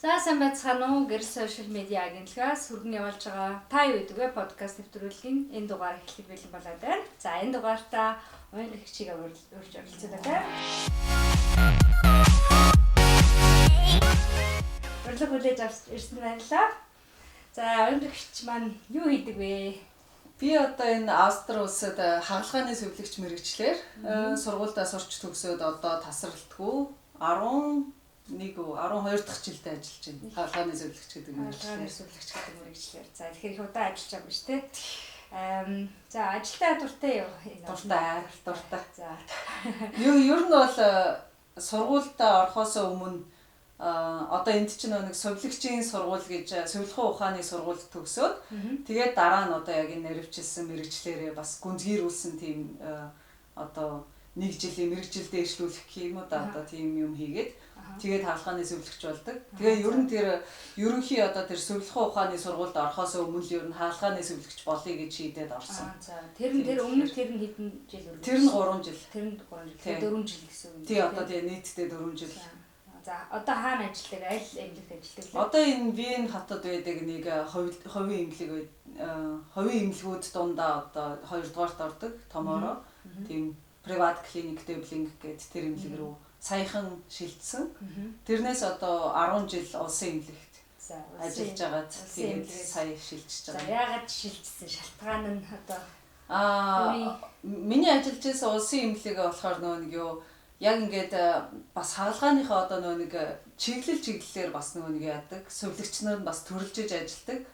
За сайн байцгаана уу? Гэр сошиал медиа агентлагаас хүргэн явуулж байгаа та юу гэдэг вэ? Подкаст нэвтрүүлгийн энэ дугаар эхлэх бэлэн болоод байна. За энэ дугаартаа оюун гихчийг урьж оролцуулаад байна. Урьдлага хүлээж авч ирсэн баярлалаа. За оюун гихч маань юу хийдэг вэ? Би одоо энэ Австри улсад хагалгааны зөвлөгч мэргэжлэр сургуульдаа сурч төгсөөд одоо тасралтгүй 12 дахь жилдээ ажиллаж байна. Хаалганы зөвлөгч гэдэг мэргэжлэр. За тэгэхээр их удаа ажиллаж байгаа юм шүү дээ. За ажилтаа дуртай юу? Дуртай. За. Ер нь бол сургуульдаа орохоос өмнө одоо энд чинь нэг совилогчийн сургууль гэж совилгын ухааны сургууль төгсөөд тэгээд дараа нь одоо яг энэ наривчилсан мэргэжлэрээ бас гүнзгийрүүлсэн тийм одоо нэг жилийн мэргэжил дэвшлүүлэх гэх юм уу да одоо тийм юм хийгээд тэгээд хаалганы зөвлөгч болдог. Тэгээ ер нь тэр ерөнхий одоо тэр совилгын ухааны сургуульд орохоос өмнө ер нь хаалганы зөвлөгч болъё гэж шийдээд орсон. За тэр өмнө тэр нь хэдэн жил үргэлж? Тэр нь 3 жил. Тэр нь 3 жил. 4 жил гэсэн үг. Тий одоо тэгээ нийтдээ 4 жил. За одоо хаана ажилладаг? Аль эмнэлэгт ажилладаг вэ? Одоо энэ Вен хотод байдаг нэг хувийн эмнэлэг хувийн эмнэлгүүд дундаа одоо 2 дугаарт ордог томоороо. Тийм приват клиник дэвлинг гэдэг тэр эмнэлэг рүү саяхан шилжсэн. Тэрнээс одоо 10 жил улсын эмнэлэгт ажиллаж байгаад тэгээд сая шилжиж байгаа. За яагаад шилжсэн? Шалтгаан нь одоо миний ажиллаж байсан улсын эмнэлэг болохоор нэг юу яг ингээд бас хаалгааныхаа одоо нэг чиглэлээр бас нэг яадаг. Сувлагч нар нь бас төрөлжиж ажилладаг.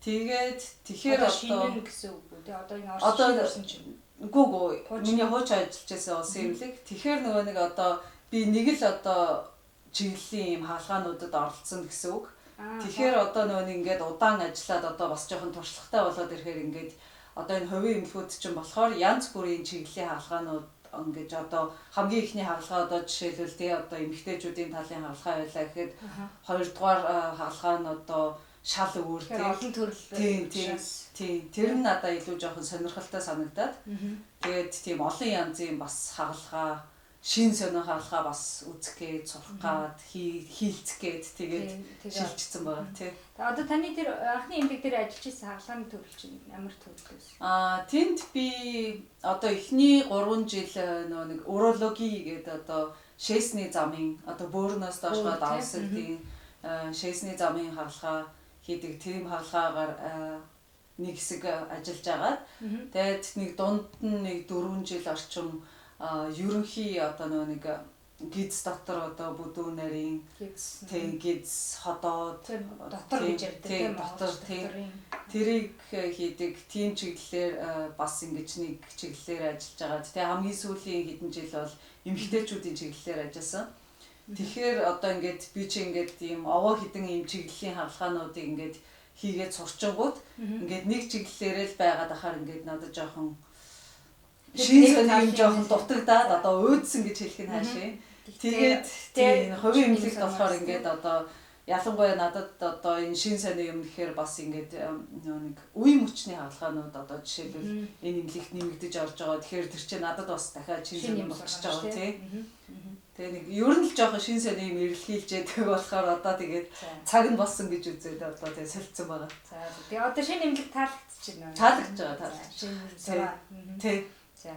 Тэгээд тэгэхээр одоо гэсэн үг үү? Одоо энэ орчин чинь гүү миний хууч ажиллаж байсан улсын эмнэлэг. Тэгэхээр нэг одоо би нэг л одоо чиглэлийн юм хаалгаануудад оролцсон гэсэн үг. Тэгэхээр одоо нэг ингээд удаан ажиллаад одоо бас жоохон туршлагатай болоод ирэхээр ингээд одоо энэ хувийн эмнэлгүүд чинь болохоор янз бүрийн чиглэлийн хаалгаанууд ингэж одоо хамгийн ихний хаалгаа одоо жишээлбэл тий одоо эмэгтэйчүүдийн талын хаалгаа байлаа гэхэд хоёрдугаар хаалгаа нь одоо шал өөр тий олон төрөл тий тэр нь надад илүү жоохон сонирхолтой санагдаад тэгээд тийм олон янзын бас хаалгаа шин сонин хаалгаа бас үзэх гээд сурах гээд хийлцэх гээд тэгээд шилжчихсэн байгаа тий. Тэгээ одоо таны тэр анхны эмнэлэг дээр ажиллаж исэн хаалгааны төрөл чинь ямар төрөл вэ? Тэнд би одоо эхний 3 жил нэг урологи гэдэг одоо шээсний замын одоо бөөрнөөс доошгоо давсан тийм шээсний замын хаалгаа хийдэг тийм хаалгаагаар нэг хэсэг ажиллаж агаад тэгээд нэг дунд нь нэг 4 жил орчим ерөнхий одоо нэг гиз дотор одоо бүдүүн нарийн гиз ходоод дотор гэж ярьдаг дотор тэрийг хийдэг тийм чиглэлээр бас ингэж нэг чиглэлээр ажиллаж байгаа. Тэгээ хамгийн сүүлийн хэдэн жил бол эмэгтэйчүүдийн чиглэлээр ажилласан. Тэгэхээр одоо ингээд би чи ингээд ийм овоо хідэн ийм чиглэлийн хаалгаануудыг ингээд хийгээд сурчингууд ингээд нэг чиглэлээрээ л байгаад ахаар ингээд надад жоохон шин сонин юм жоохон дутагдаад одоо өөдсөн гэж хэлэх нь хаашаа. Тэгээд тийм хувийн эмнэлэгт болохоор ингээд одоо ялангуяа надад одоо энэ шин сонин юм гэхээр бас ингээд нэг үе мөчний хаалгаанууд одоо жишээлбэл энэ эмнэлэгт нэмэгдэж орж байгаа. Тэгэхээр тэр чинь надад бас дахиад шин сонин болчихж байгаа тий. Тэгээ нэг ер нь л жоохон шин сонин юм эрэлхийлжээдэг болохоор одоо тэгээд цаг нь болсон гэж үзээд одоо тэгээ солилцсон байгаа. За тэгээ одоо шинэ эмнэлэг таалагдчихна. Таалагдж байгаа. Тий. За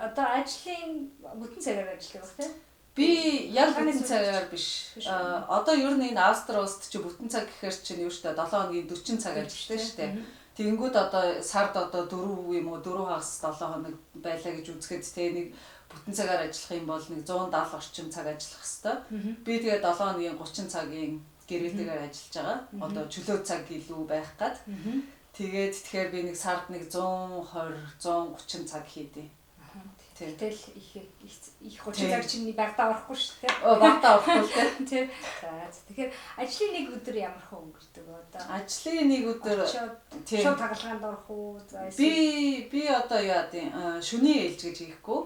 одоо ажлын бүтэн цагаар ажилладаг байх тийм? Би яг бүтэн цагаар биш. Одоо ер нь энэ Австри улсад чи бүтэн цаг гэхээр чинь юу штэ 7 хоногийн 40 цаг ажилладаг штэ. Тэгэнгүүт одоо сард одоо 4 юм уу 4 хагас 7 хоног байлаа гэж үзэхэд тэгээ нэг бүтэн цагаар ажиллах юм бол нэг 170 орчим цаг ажиллах хэвээр. Би тэгээ 7 хоногийн 30 цагийн гэрээлтэйгээр ажиллаж байгаа. Одоо чөлөө цаг илүү байх гад. Тэгээд тэгэхээр би нэг сард нэг 120 130 цаг хийдээ. Тэгэл их 30 цаг чинь багтаа орохгүй шүү дээ. Багтаа орохгүй тий. За тэгэхээр ажлын нэг өдөр ямар хөө өнгөрдөг одоо? Ажлын нэг өдөр шууд хагалгаанд орох уу? Би одоо яа тийм шөнийн ээлж гэж хийхгүй.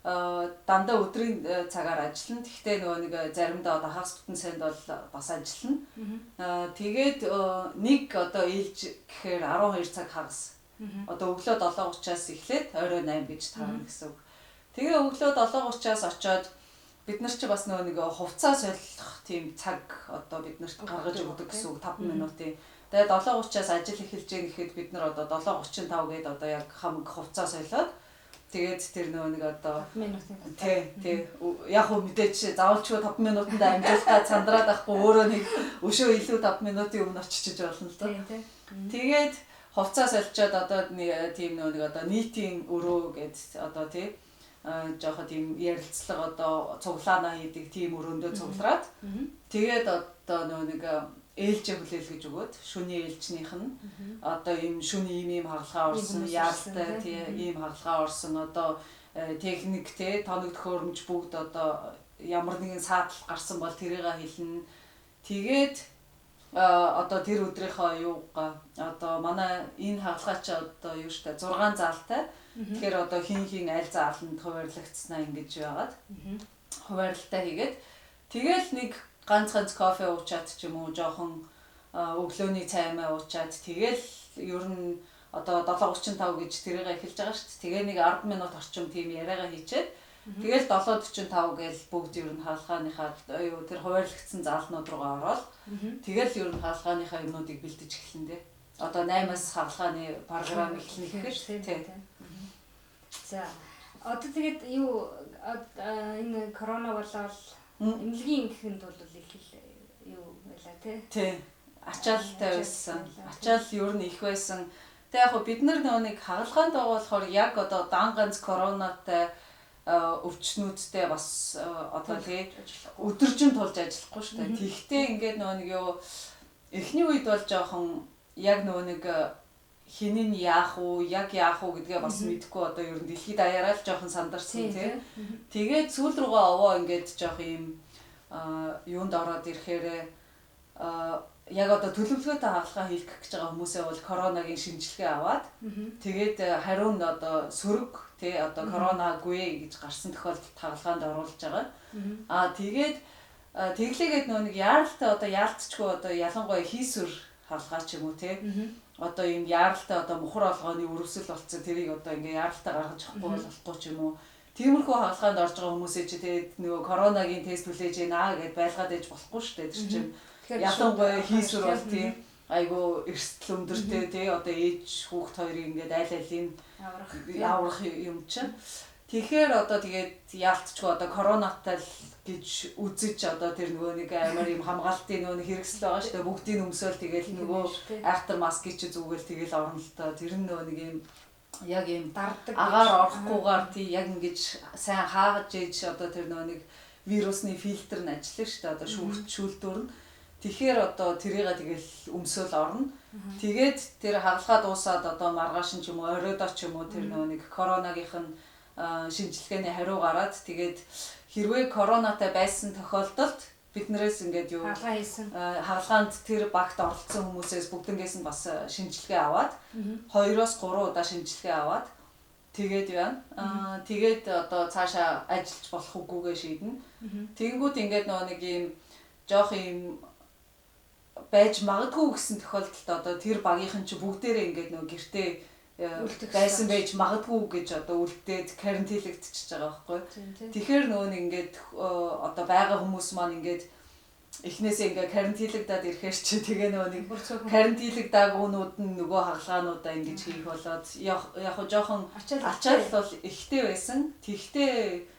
Дандаа өдрийн цагаар ажиллана. Гэхдээ нөгөө нэг заримдаа одоо хагас бүтэн санд бол бас ажиллана. Тэгээд нэг одоо ээлж гэхээр 12 цаг хагас. Одоо өглөө 7:30-аас эхлээд орой 8 гэж таарна гэсэн үг. Тэгээ өглөө 7:30-аас очоод бид нар чи бас нэг хувцас солих тийм цаг одоо бид нарт гаргаж өгдөг гэсэн үг 5 минутын. Тэгээд 7:30-аас ажил эхэлж гэн гэхэд бид нар одоо 7:35 гээд одоо яг хамаг хувцас солиод тэгээд тэр нэг одоо 5 минутын тий яг хөө мэдээч заавалчгүй 5 минутанд амжилтаа цандраад авахгүй өөрөө нэг өшөө илүү 5 минутын өмнө очиж болно л доо. Тэгээд хувцас соличоод одоо нэг тийм нэг одоо нийтийн өрөө гэд одоо тий жоохон тийм ярилцлага одоо цуглаана хийдэг тийм өрөөндөө цуглараад тэгээд одоо нэг ээлжээ хүлээл гэж өгөөд шүний ээлжнийх нь одоо ийм шүний ийм хагалгаа орсон яаралтай тийм хагалгаа орсон одоо техник те тоног төхөөрөмж бүгд одоо ямар нэгэн саатал гарсан бол тэрийг хэлнэ. Тэгээд одоо тэр өдрийнхөө юугаа одоо манай энэ хагалгаа чи одоо юу штэ 6 заалтай. Тэгэхээр одоо хин аль зааланд хуваарлагдсанаа ингэж байгаад хуваарлалтаа хийгээд тэгэл нэг ганц кофе уучаад ч юм уу жоохон өглөөний цай маа уучаад тэгэл ер нь одоо 7:35 гэж тэрийг эхэлж байгаа шүү дээ. Тэгээ нэг 10 минут орчим тийм яриагаа хийчээд тэгэл 7:45 гээл бүгд ер нь хаалгааныхаа юу тэр хуваарлагдсан заалнууд руугаа ороод тэгэл ер нь хаалгааныхаа юмнуудыг бэлдэж эхэлнэ дээ. Одоо 8-аас хаалгааны програм эхлэх гэхэд тийм. За одоо тэгээд юу энэ корона болоод эмнэлгийн гэхэнд бол их юу байлаа тий. Ачаалтай байсан. Ачаал ер нь их байсан. Тэгээ яг бид нар нэг хагалгаанд байгаа болохоор яг одоо дан ганц коронатай өвчнүүдтэй бас одоо тий өдөржин тулж ажиллахгүй шүү дээ. Тэгтээ ингээд нэг юу эхний үед бол жоохон яг нэг хинэн яах уу, яг яах уу гэдгээ бас мэдэхгүй одоо ер нь дэлхийд даяараа л жоохон сандарсан тий. Тэгээд сүүл рүүгээ овоо ингээд жоох юм юунд ороод ирэхээр яг одоо төлөвлөгөөтэй хаалгаа хийх гэж байгаа хүмүүсээ бол коронагийн шинжилгээ аваад тэгээд хариу нь одоо сөрөг тий одоо коронаагүй гэж гарсан тохиолдолд хаалгаанд оруулж байгаа. Тэгээд тэглээгээд нэг яаралтай одоо яалтчгүй одоо ялангуяа хийсвэр хаалгаа ч юм уу тий одоо юм яаралтай одоо мухар олгооны өрөвсөл болцсон тэрийг одоо ингээ яаралтай гаргаж авахгүй болохгүй ч юм уу. Тиймэрхүү хаалгаанд орж байгаа хүмүүсээ чи тэгээд нөгөө коронагийн тест хүлээж ийна гэд байлгаад ээж болохгүй шүү дээ. Тэр чинь ялангуяа хийсвэр бол тийм айгу эрсдэл өндөртэй тий одоо ээж хүүхд хоёрыг ингээд айл алын аврах юм чинь. Тэгэхээр одоо тэгээд яалтчгүй одоо коронатай л гэж үзэж одоо тэр нөгөө нэг амар юм хамгаалтын нөгөө хэрэгсэл байгаа шүү дээ. Бүгдийг өмсөөл тэгээд нөгөө айхтар маскыг чи зүгэл тэгэл орно л тоо. Тэр нь нөгөө нэг юм яг юм дардаг агаар орохгүйгээр тий яг ингэж сайн хааж ээж одоо тэр нөгөө нэг вирусны фильтр нь ажиллах шүү дээ. Одоо шүүлтүүрнэ. Тэгэхээр одоо тэрийг тэгэл өмсөөл орно. Тэгээд тэр хагалгаа дуусаад одоо маргааш нь ч юм уу оройдоо ч юм уу тэр нөгөө нэг коронавигийнх нь шинжилгээний хариу гараад тэгээд хэрвээ коронатай байсан тохиолдолд биднээс ингээд юу хаалгаанд тэр багт оролцсон хүмүүсээс бүгднгээс нь бас шинжилгээ аваад 2-3 удаа шинжилгээ аваад тэгээд байна. Тэгээд одоо цаашаа ажиллаж болох үгүйгээ шийднэ. Тэнгүүд ингээд нөгөө нэг юм жоох юм байж магадгүй гэсэн тохиолдолд одоо тэр багийнхан чи бүгдээрээ ингээд нөгөө гэртээ байсан байж магадгүй гэж одоо үлдээд карантинлэгдчихэж байгаа байхгүй. Тэгэхээр нөгөө нэг ингээд одоо байгаа хүмүүс маань ингээд эхнээсээ ингээд карантинлэгдээд ирэхээр чи тэгээ нөгөө нэг карантинлэгдаагуунууд нь нөгөө хаалгаануудаа ингэж хийх болоод яг жоохон ачаал бол ихтэй байсан. Тэгтээ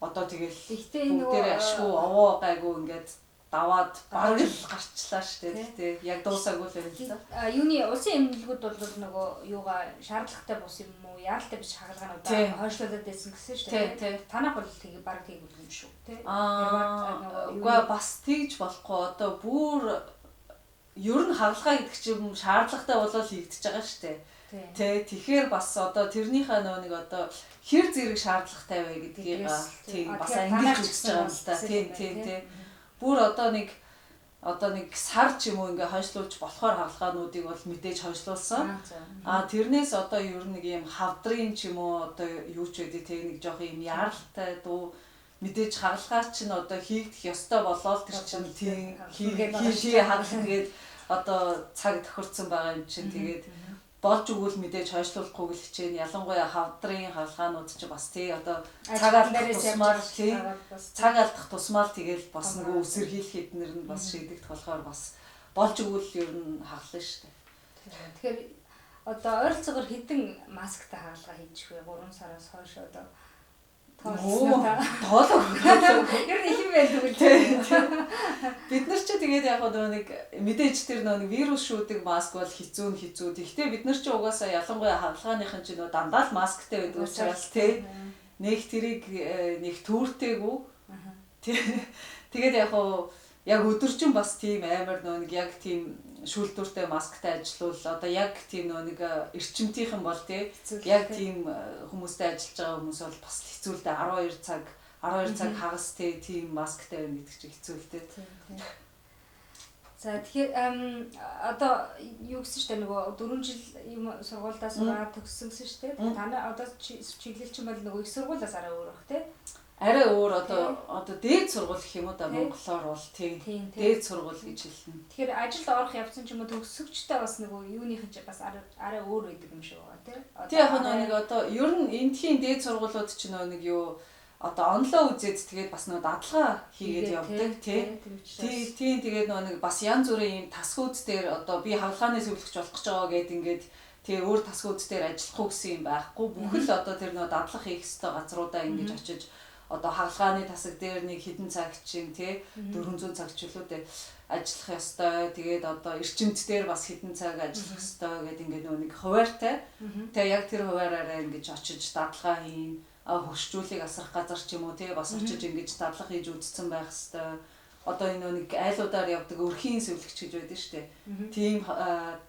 одоо тэгэл бүгдээрээ ашгүй овоо гайгүй ингээд даваад бараг л гарчлаа шүү дээ. Тэгтээ яг дуусаагүй л байна л да. Юуны улсын эмнэлгүүд бол нөгөө юугаа шаардлагатай бус юм уу? Яаралтай биш хагалгаануудаа хойшлуулад байсан гэсэн шүү дээ. Танах бол тийг бараг тийг юм шүү тий. Үгүй бас тэгж болохгүй. Одоо бүр ер нь хагалгаа гэдэг чинь шаардлагатай болол хийгдэж байгаа шүү дээ. Тэгэхээр бас одоо тэрнийхээ нэг одоо хэр зэрэг шаардлагатай вэ гэдгийг тийм бас ангилж үзэж байгаа юм л да. Тийм. Бүр одоо нэг сар ч юм уу ингээ хойшлуулж болохоор хаалгаануудыг бол мэдээж хойшлуулсан. Тэрнээс одоо ер нь нэг юм хавдрын ч юм уу одоо юу ч үгүй тэг нэг жоох юм яаралтай дуу мэдээж хаалгаа чинь одоо хийгдэх ёстой болоод тэр чинь тийм хийгээ хаалга тэгээд одоо цаг тохирцсон байгаа юм чинь тэгээд болж өгвөл мэдээж хойшлуулахгүй л хичээнэ. Ялангуяа хавдрын хаалгаанууд ч бас тий одоо цаг алдах тусмаар тий цаг алдах тусмаар тэгэл бас нөгөө үсэр хийх эднэр нь бас шийдэгдэх болохоор бас болж өгвөл ер нь хаглана шүү дээ. Тэгэхээр одоо ойролцоогоор хэдэн масктай хаалга хийж вэ? 3 сараас хойш одоо тоолоо. Ер нь их юм байдаг үү? Бид нар ч тэгээд яг нэг мэдээж тэр нэг вирус шүүдэг маск бол хэцүү. Гэхдээ бид нар ч угаасаа ялангуяа хаалганыхын чинь дандаа л масктай байдаг учраас тий нэг тэрийг нэг түүртэйгүү. Тэгээд яг өдөржин бас тийм амар нэг яг тийм шүүлтүүртэй масктай ажиллавал одоо яг тийм нэг эрчимтийнхэн бол тий яг тийм хүмүүстэй ажиллаж байгаа хүмүүс бол бас хэцүү л дээ 12 цаг хагас тийм масктай байна гэдэг чинь хэцүү л дээ. За тэгэхээр одоо юу гэсэн чинь нөгөө 4 жил юм сургуульдаа сураад төгссөн шүү дээ. Та нар одоо чиглэлчин бол нөгөө их сургуулиас арай өөр бах тий. Арай өөр одоо дээд сургууль гэх юм уу да монголоор бол тийм дээд сургууль гэж хэлнэ. Тэгэхээр ажилд орох явцсан ч юм уу төгсөгчтэй бас нөгөө юуных нь бас арай өөр байдаг юм шиг байгаа тийм. Тий яг нэг одоо ер нь эндхийн дээд сургуулиуд ч нэг юу одоо онлоо үзээд тэгээд бас нөгөө дадлага хийгээд явдаг тий. Тийм тэгээд нэг бас янз бүрийн юм тасгууд дээр одоо би хавлгааны зөвлөгч болох гэж байгаа гэдэг ингээд тэгээ өөр тасгууд дээр ажиллах уу гэсэн юм байхгүй. Бүхэл одоо тэр нөгөө дадлага хийх хэвээр газруудаа ингэж очиж одоо хаалгааны тасаг дээр нэг хэдэн цаг чинь тий 400 цаг ч үлээ ажиллах ёстой. Тэгээд одоо эрчимт дээр бас хэдэн цаг ажиллах ёстой гэдэг ингээд нэг хуваартай. Тэгээ яг тэр хуваараараа ингэж очиж дадлага хийн, хөгшчүүлийг асрах газар ч юм уу тий бас очиж ингэж дадлага хийж үзсэн байх ёстой. Одоо энэ нэг айлуудаар явдаг өрхийн сэвлэгч гэж байдаг шүү дээ. Тийм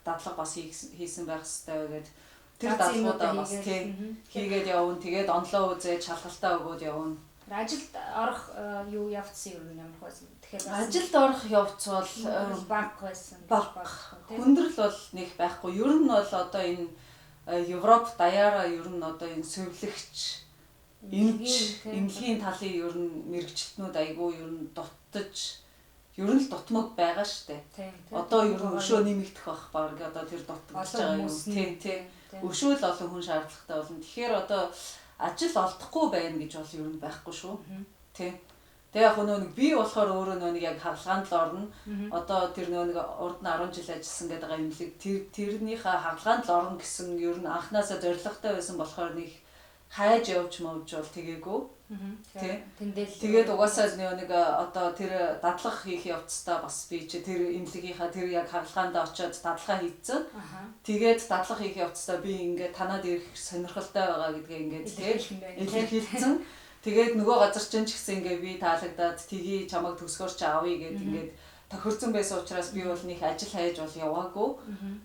дадлага бас хийсэн байх ёстой гэдэг. Тэр дадлагуудаа бас тий хийгээд явна. Тэгээд онлоо үзээд шалгалтаа өгөөд явна. Ажилд орох юу явцсан юм ямар байсан. Тэгэхээр ажилд орох явц бол баг байсан. Хүндрэл бол нэг байхгүй. Ер нь бол одоо энэ Европ даяараа ер нь одоо энэ сэвлэгч эмнэлгийн талын ер нь мэрэгчлэтнүүд айгүй ер нь дутаж ер нь л дутмаг байгаа штэ. Одоо ер нь өшөө нэмэгдэх байх баг одоо тэр дутагдж байгаа юм. Тийм. Өшөө л олон хүн шаардлагатай болно. Тэгэхээр одоо ажил олдохгүй байна гэж бол ер нь байхгүй шүү. Тийм. Тэгээ яг нэг би болохоор өөрөө нэг яг хаалгаанд л орно. Одоо тэр нэг урд нь 10 жил ажилласан гэдэг байгаа эмнэлэг тэрнийхээ хаалгаанд л орно гэсэн ер нь анханасаа зорилготой байсан болохоор нэг хайж явж бол тэгээгүй. Тэгээд угаасаа нэг одоо тэр дадлага хийх явцдаа бас би чи тэр эмнэлгийнхаа тэр яг хаалгаанд очиод дадлага хийцэн. Тэгээд дадлага хийх явцдаа би ингээд танаад ирэх сонирхолтой байгаа гэдгээ ингээд илэрхийлсэн. Тэгээд нөгөө газар чинь ч гэсэн ингээд би таалагдаад тгий чамайг төгсгөр ч авъя гэд ингээд тохирсон байсан учраас би бол нэг ажил хайж бол яваагүй.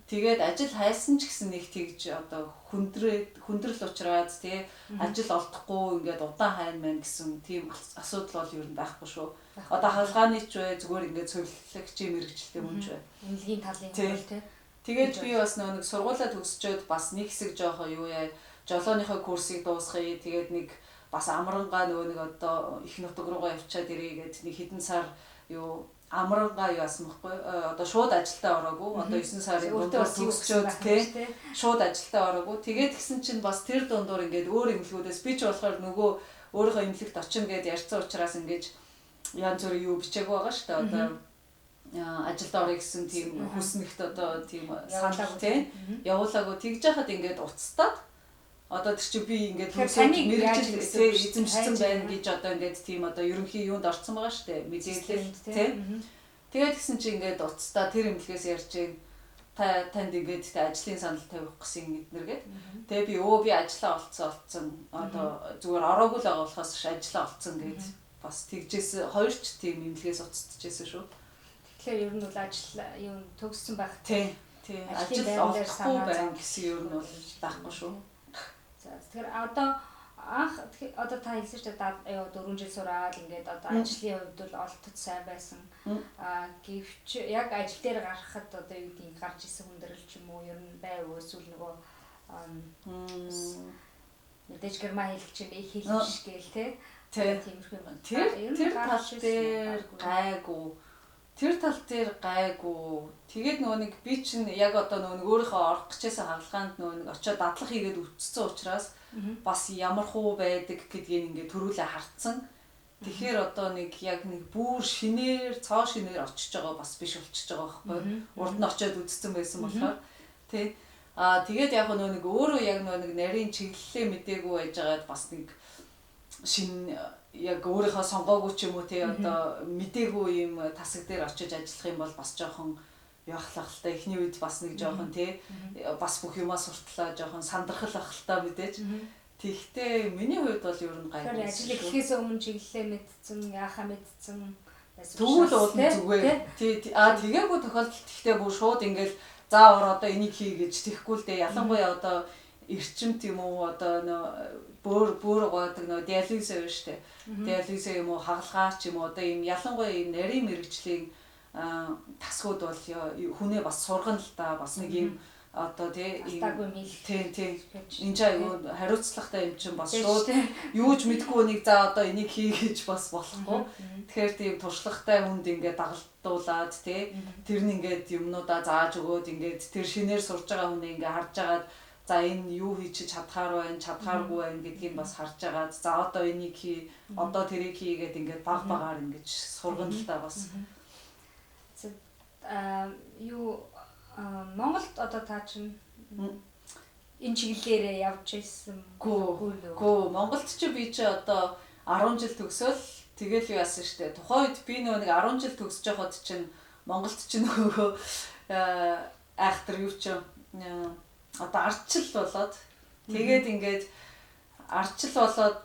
Тэгээд ажил хайсан ч гэсэн нэг тэгж одоо хүндрэл учраас тий ажил олдохгүй ингээд удаан хайна мэн гэсэн тийм асуудал бол ер нь байхгүй шүү. Одоо хаалгааны ч бай зүгээр ингээд цэвэрлэгчийн мэрэгчлээ хүн ч бай. Эмнэлгийн талын хөл тий. Тэгээд би бас нэг сургуулаа төгсчөөд бас нэг хэсэг жоохоо юу яа жолооныхоо курсыг дуусгая. Тэгээд нэг бас амрангаа нөгөө нэг одоо их нутаг руугаа явчаад ирээ гэд нэг хэдэн сар юу амрангаа яасан байхгүй одоо шууд ажилдаа ороогүй одоо 9 сарын дундуур төгсчөөд тий шууд ажилдаа ороогүй тэгээд гисэн чинь бас тэр дундуур ингээд өөр эмнэлгүүдээс би ч болохоор нөгөө өөрийнхөө эмнэлэгт очино гэд ярьсан учраас ингээд янз бүрийн юу бичээгүй байгаа шүү дээ одоо ажилд орё гэсэн тийм хүснэгт одоо тийм санал тий явуулаагүй тэгж яхад ингээд уцтаад одоо тэр чи би ингээд мэрэгжил эзэмшсэн байна гэж одоо ингээд тийм одоо ерөнхий юунд орцсон байгаа шүү дээ мэдээлэл тий. Тэгээд гисэн чи ингээд уцтаа тэр эмнэлгээс ярьж танд ингээд тэ ажлын санал тавих гэсэн эднэргээд тэгээ би би ажиллаа олцсон одоо зүгээр ороогүй л байгаа болохоос ажиллаа олцсон гэж бас тэгжээс хоёр ч тийм эмнэлгээс уцтажсэн шүү. Тэгэхээр ер нь бол ажил юм төгссөн байх тий ажил олохгүй байна гэсэн ер нь бол байхгүй шүү. Тэгэхээр одоо та хэлсэн чинь 4 жил сураад ингээд одоо ажлын хувьд бол олдод сайн байсан. Гэвч яг ажил дээр гарахад одоо юу гэдгийг гарч исэн хүндрэл ч юм уу ер нь байв эсвэл нөгөө мэдээж герман хэл чинь их хэл шиг гээл тий. Тэр тал дээр гайгүй. тэр тал дээр гайгүй. Тэгээд нөгөө нэг би чинь яг одоо нөгөө өөрийнхөө орох гэжсэн хаалгаанд нөгөө нэг очиод дадлах хийгээд үтцсэн учраас бас ямар хуу байдаг гэдгийг ингээд төрүүлээ хартсан. Тэгэхээр одоо нэг яг нэг бүр шинээр цоо шинээр очиж байгаа бас биш болчихж байгаа байхгүй. Урд нь очиод үтцсэн байсан болохоор тий. Тэгээд яг нөгөө нэг өөрөө яг нөгөө нэг нарийн чиглэлээ мдээгүй байжгаад бас нэг шин яг өөрийнхөө сонгоогүй ч юм уу тий одоо мдээгүй юм тасаг дээр очиж ажиллах юм бол бас жоохон явахлах л та эхний үед бас нэг жоохон тий бас бүх юмаа суртлаа жоохон сандрахал ах л та мэдээж. Тэгтээ миний хувьд бол ер нь гайгүй. Тэгэхээр ажил эхлэхээс өмнө чиглэлээ мэдсэн, яахаа мэдсэн байсан. Тэгвэл уулын зүгээр. Тий тэгээгүй тохиолдолд тэгтээ бүр шууд ингээл заавар одоо энийг хий гэж тэхгүй л дээ. Ялангуяа одоо эрчимт юм уу одоо нөө бөөр гоодаг нөө диализ байна штэ. Диализ юм уу хагалгаа ч юм уу одоо ийм ялангуяа ийм нарийн мэрэгжлийн тасгууд бол хүнээ бас сургана л та бас нэг ийм одоо тий энэ ч аюу хариуцлагатай юм чинь бас шууд юу ч мэдгүй нэг за одоо энийг хий гэж бас болохгүй. Тэгэхээр тийм туршлагатай хүнд ингээд дагалдуулаад тий тэр нь ингээд юмнуудаа зааж өгөөд ингээд тэр шинээр сурж байгаа хүнээ ингээд харж агаад за энэ юу хийж чадхаар байна, чадхааргүй байна гэдгийг бас харж агаад за одоо энийг хий, одоо тэрийг хий гэдэг ингээд баг багаар ингээд сургана л та бас. Юу Монголд одоо та чинь энэ чиглэлээр явж ирсэн гоо Монголд ч би чи одоо 10 жил төгсөөл тэгэл юу яасан штэ тухайн үед би нэг 10 жил төгсөж байхад чинь Монголд ч нөгөө айхтар юу ч одоо ардчил болоод тэгээд ингээд ардчил болоод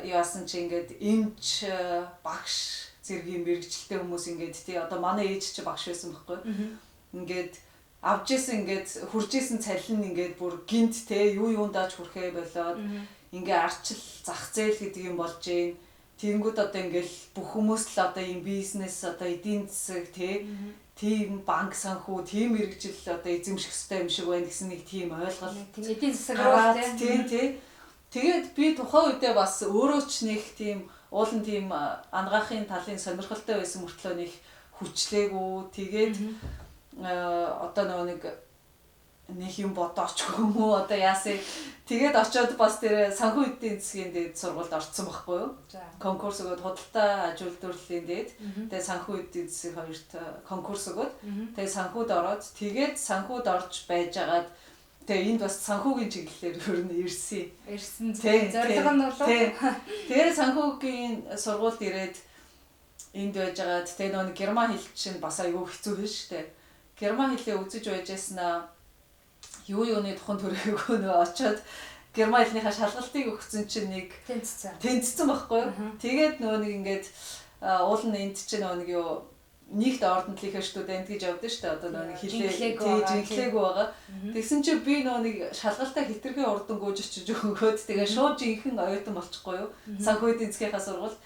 яасан чи ингээд эмч багш зэргийн мэрэгчлээ хүмүүс ингээд тий одоо манай ээж чи багш байсан байхгүй ингээд авж исэн ингээд хурж исэн цалин ингээд бүр гинт те юу юундаач хүрхээ болоод ингээ арчил зах зээл гэдэг юм болж гин тэгэнгүүт одоо ингээл бүх хүмүүс л одоо ийм бизнес одоо эдийн засаг те тийм банк санхүү тийм мэрэгжил одоо эзэмших хэрэгтэй юм шиг байна гэсэн нэг тийм ойлголт эдийн засаг тий тэгээд би тухайн үедээ бас өөрөө ч нэг тийм уулын тийм ангаахын талын сонирхолтой байсан мөртлөө нэг хүчлээгүй тэгээд одоо нэг юм бодоочгүй юм уу одоо яасан тэгээд очиод бас тэр санхүү эдийн засгийн дээд сургуульд орсон байхгүй юу конкурс өгөөд худалдаа аж үйлдвэрлэлийн дээд тэгээд санхүү эдийн засгийн хоёрт конкурс өгөөд тэгээд санхүүд ороод тэгээд санхүүд орж байжгаад тэгээд энд бас санхүүгийн чиглэлээр ер нь ирсэн зорилго нь болов тэгээд санхүүгийн сургуульд ирээд энд байжгаад тэгээд нэг герман хэл чинь бас аюу хэцүү биш шүү дээ герман хэлээ үзэж байж яснаа юуны тухайн төрөөгөө нөө очиод герман хэлнийхаа шалгалтыг өгсөн чинь нэг тэнцсэн байхгүй юу. Тэгээд нөгөө нэг ингээд уул нь энд чинь нөгөө нэг юу нэгт ордонтлийнхаа студент гэж явдсан шүү дээ. Одоо нөгөө нэг хэлээгүй байгаа. Тэгсэн чинь би нөгөө нэг шалгалтаа хэтэрхий урдан гүйж очиж өгөөд тэгээ шууд жинхэнэ оюутан болчихгүй юу. Санхүү эдийн засгийнхаа сургууль.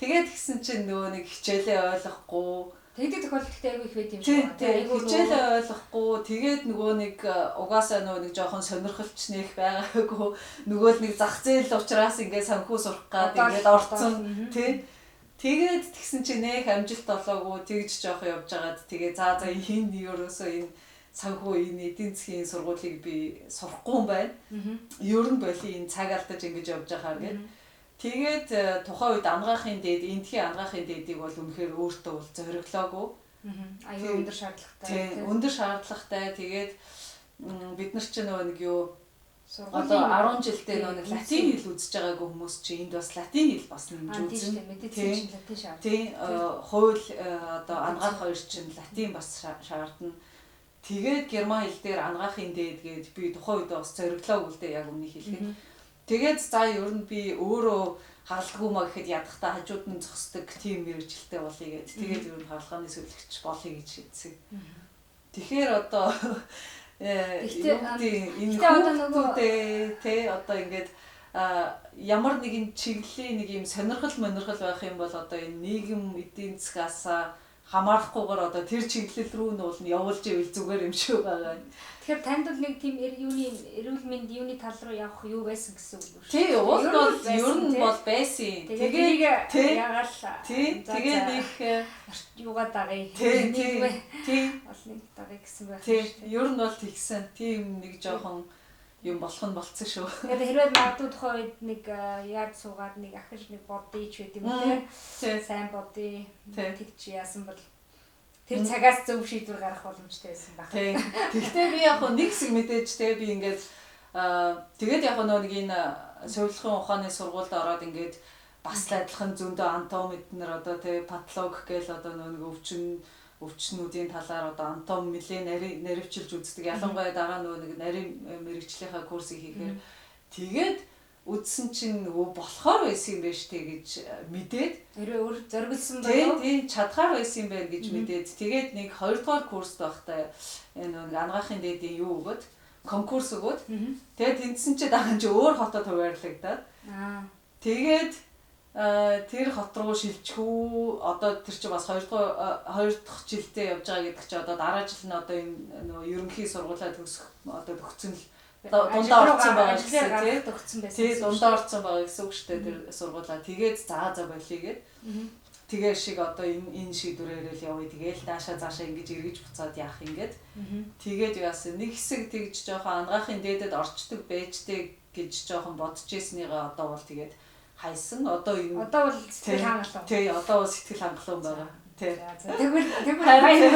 Тэгээд тэгсэн чинь нөгөө нэг хичээлээ ойлгохгүй тэгдэг тохиолдолд айгүй их байт юм шиг байна. Хичээлээ ойлгохгүй тэгээд нөгөө нэг угаасаа нөгөө нэг жоохон сонирхолч нэх байгаагүй нөгөө л нэг зах зээл учраас ингээд санхүү сурах гад ингээд орцсон тий. Тэгээд тэгсэн чинь нэх амжилт олоогүй тэгж жоохон явж байгаад тэгээ за энэ ерөөсөө энэ санхүү энэ эдийн засгийн сургуулийг би сурахгүй юм байна. Ер нь боли энэ цаг алдаж ингэж явж байхаар гэдэг. Тэгээд тухайн үед ангаахын дээд эндхийн ангаахын дээдийг бол үнэхээр өөртөө бол зориглоогүй. Аюу өндөр шаардлагатай. Тийм, өндөр шаардлагатай. Тэгээд бид нар ч нэг юу одоо 10 жилдээ нэг латин хэл үзэж байгаагүй хүмүүс чи энд бас латин хэл бас нэмж үзэн. Тийм, латин шаардлагатай. Тийм, хууль одоо ангаах хоёр чинь латин бас шаардна. Тэгээд герман хэл дээр ангаахын дээд гээд би тухайн үед бас зориглоогүй л дээ яг өмнө хэлгээд. Тэгээд за ер нь би өөрөө хаалгагүй маа гэхэд ядахтаа хажууд нь зогсдог тийм мэрэгжилтэй болъё гэд. Тэгээд ер нь хаалгааны зөвлөгч болъё гэж шийдсэн. Тэгэхээр одоо энэ хүүхдүүдээ тэ одоо ингээд ямар нэгэн чиглэлийн нэг юм сонирхол байх юм бол одоо энэ нийгэм эдийн засгаасаа хамаарахгүйгээр одоо тэр чиглэл рүү нь бол нь явуулж ивэл зүгээр юм шиг байгаа. Тэгэхээр танд бол нэг тийм эрүүл мэнд юуны тал руу явах юу байсан гэсэн үг үү? Тий, уул бол ер нь бол байсан. Тэгээд ягаал. Тэгээд их юугаа дагая. Тий. Бол нэг дагая гэсэн байх шүү дээ. Ер нь бол тэгсэн. Тийм нэг жоохон юм болох нь болцсон шүү. Тэгээд хэрвээ магадгүй тухайн үед нэг яаж суугаад нэг ахиж нэг бодъё ч гэдэм үү те. Сайн бодъё. Тэгж яасан бол тэр цагаас зөв шийдвэр гаргах боломжтой байсан баг. Тийм. Тэгтээ би яг нэг хэсэг мэдээж те би ингээд тэгээд яг нэг энэ совилгын ухааны сургуульд ороод ингээд бас адилхан зөндөө анатом эднэр одоо те патолог гээл одоо нэг өвчнүүдийн талаар одоо анатом нэлээ наривчилж үздэг. Ялангуяа дараа нэг нарийн мэрэгчлийнхаа курсыг хийхээр тэгээд үдсэн чинь нөгөө болохоор байсан юм байна штэ гэж мэдээд өөр зориглсон болов. Тийм чадхаар байсан юм байна гэж мэдээд тэгээд нэг 2 дугаар курст байхдаа энэ нэг ангаахын дээдийн юу өгөөд конкурс өгөөд тэгээд тэнцсэн чи дараа нь өөр хотод хуваарлагдаад тэгээд тэр хот руу шилжихүү одоо тэр чи бас 2 дахь жилдээ явж байгаа гэдэг чи одоо дараа жил нь одоо энэ нөгөө ерөнхий сургуулаа төгсөх одоо төгссөн л дундаа орсон байгаа гэсэн тийм дундаа орсон байгаа гэсэн үг шүү дээ тэр сургуулаа тэгээд заа болъё гэд тэгээ шиг одоо энэ шийдвэрээр л явъя тэгээл наашаа цаашаа ингэж эргэж буцаад яах ингээд тэгээд яасан нэг хэсэг тэгж жоохон ангаахын дээдэд орчдөг байжтэй гэж жоохон бодож ирсэнийгээ одоо бол тэгээд хайсан одоо энэ одоо бол сэтгэл хангалуун тий одоо бол сэтгэл хангалуун байгаа. Тэгвэл баяр.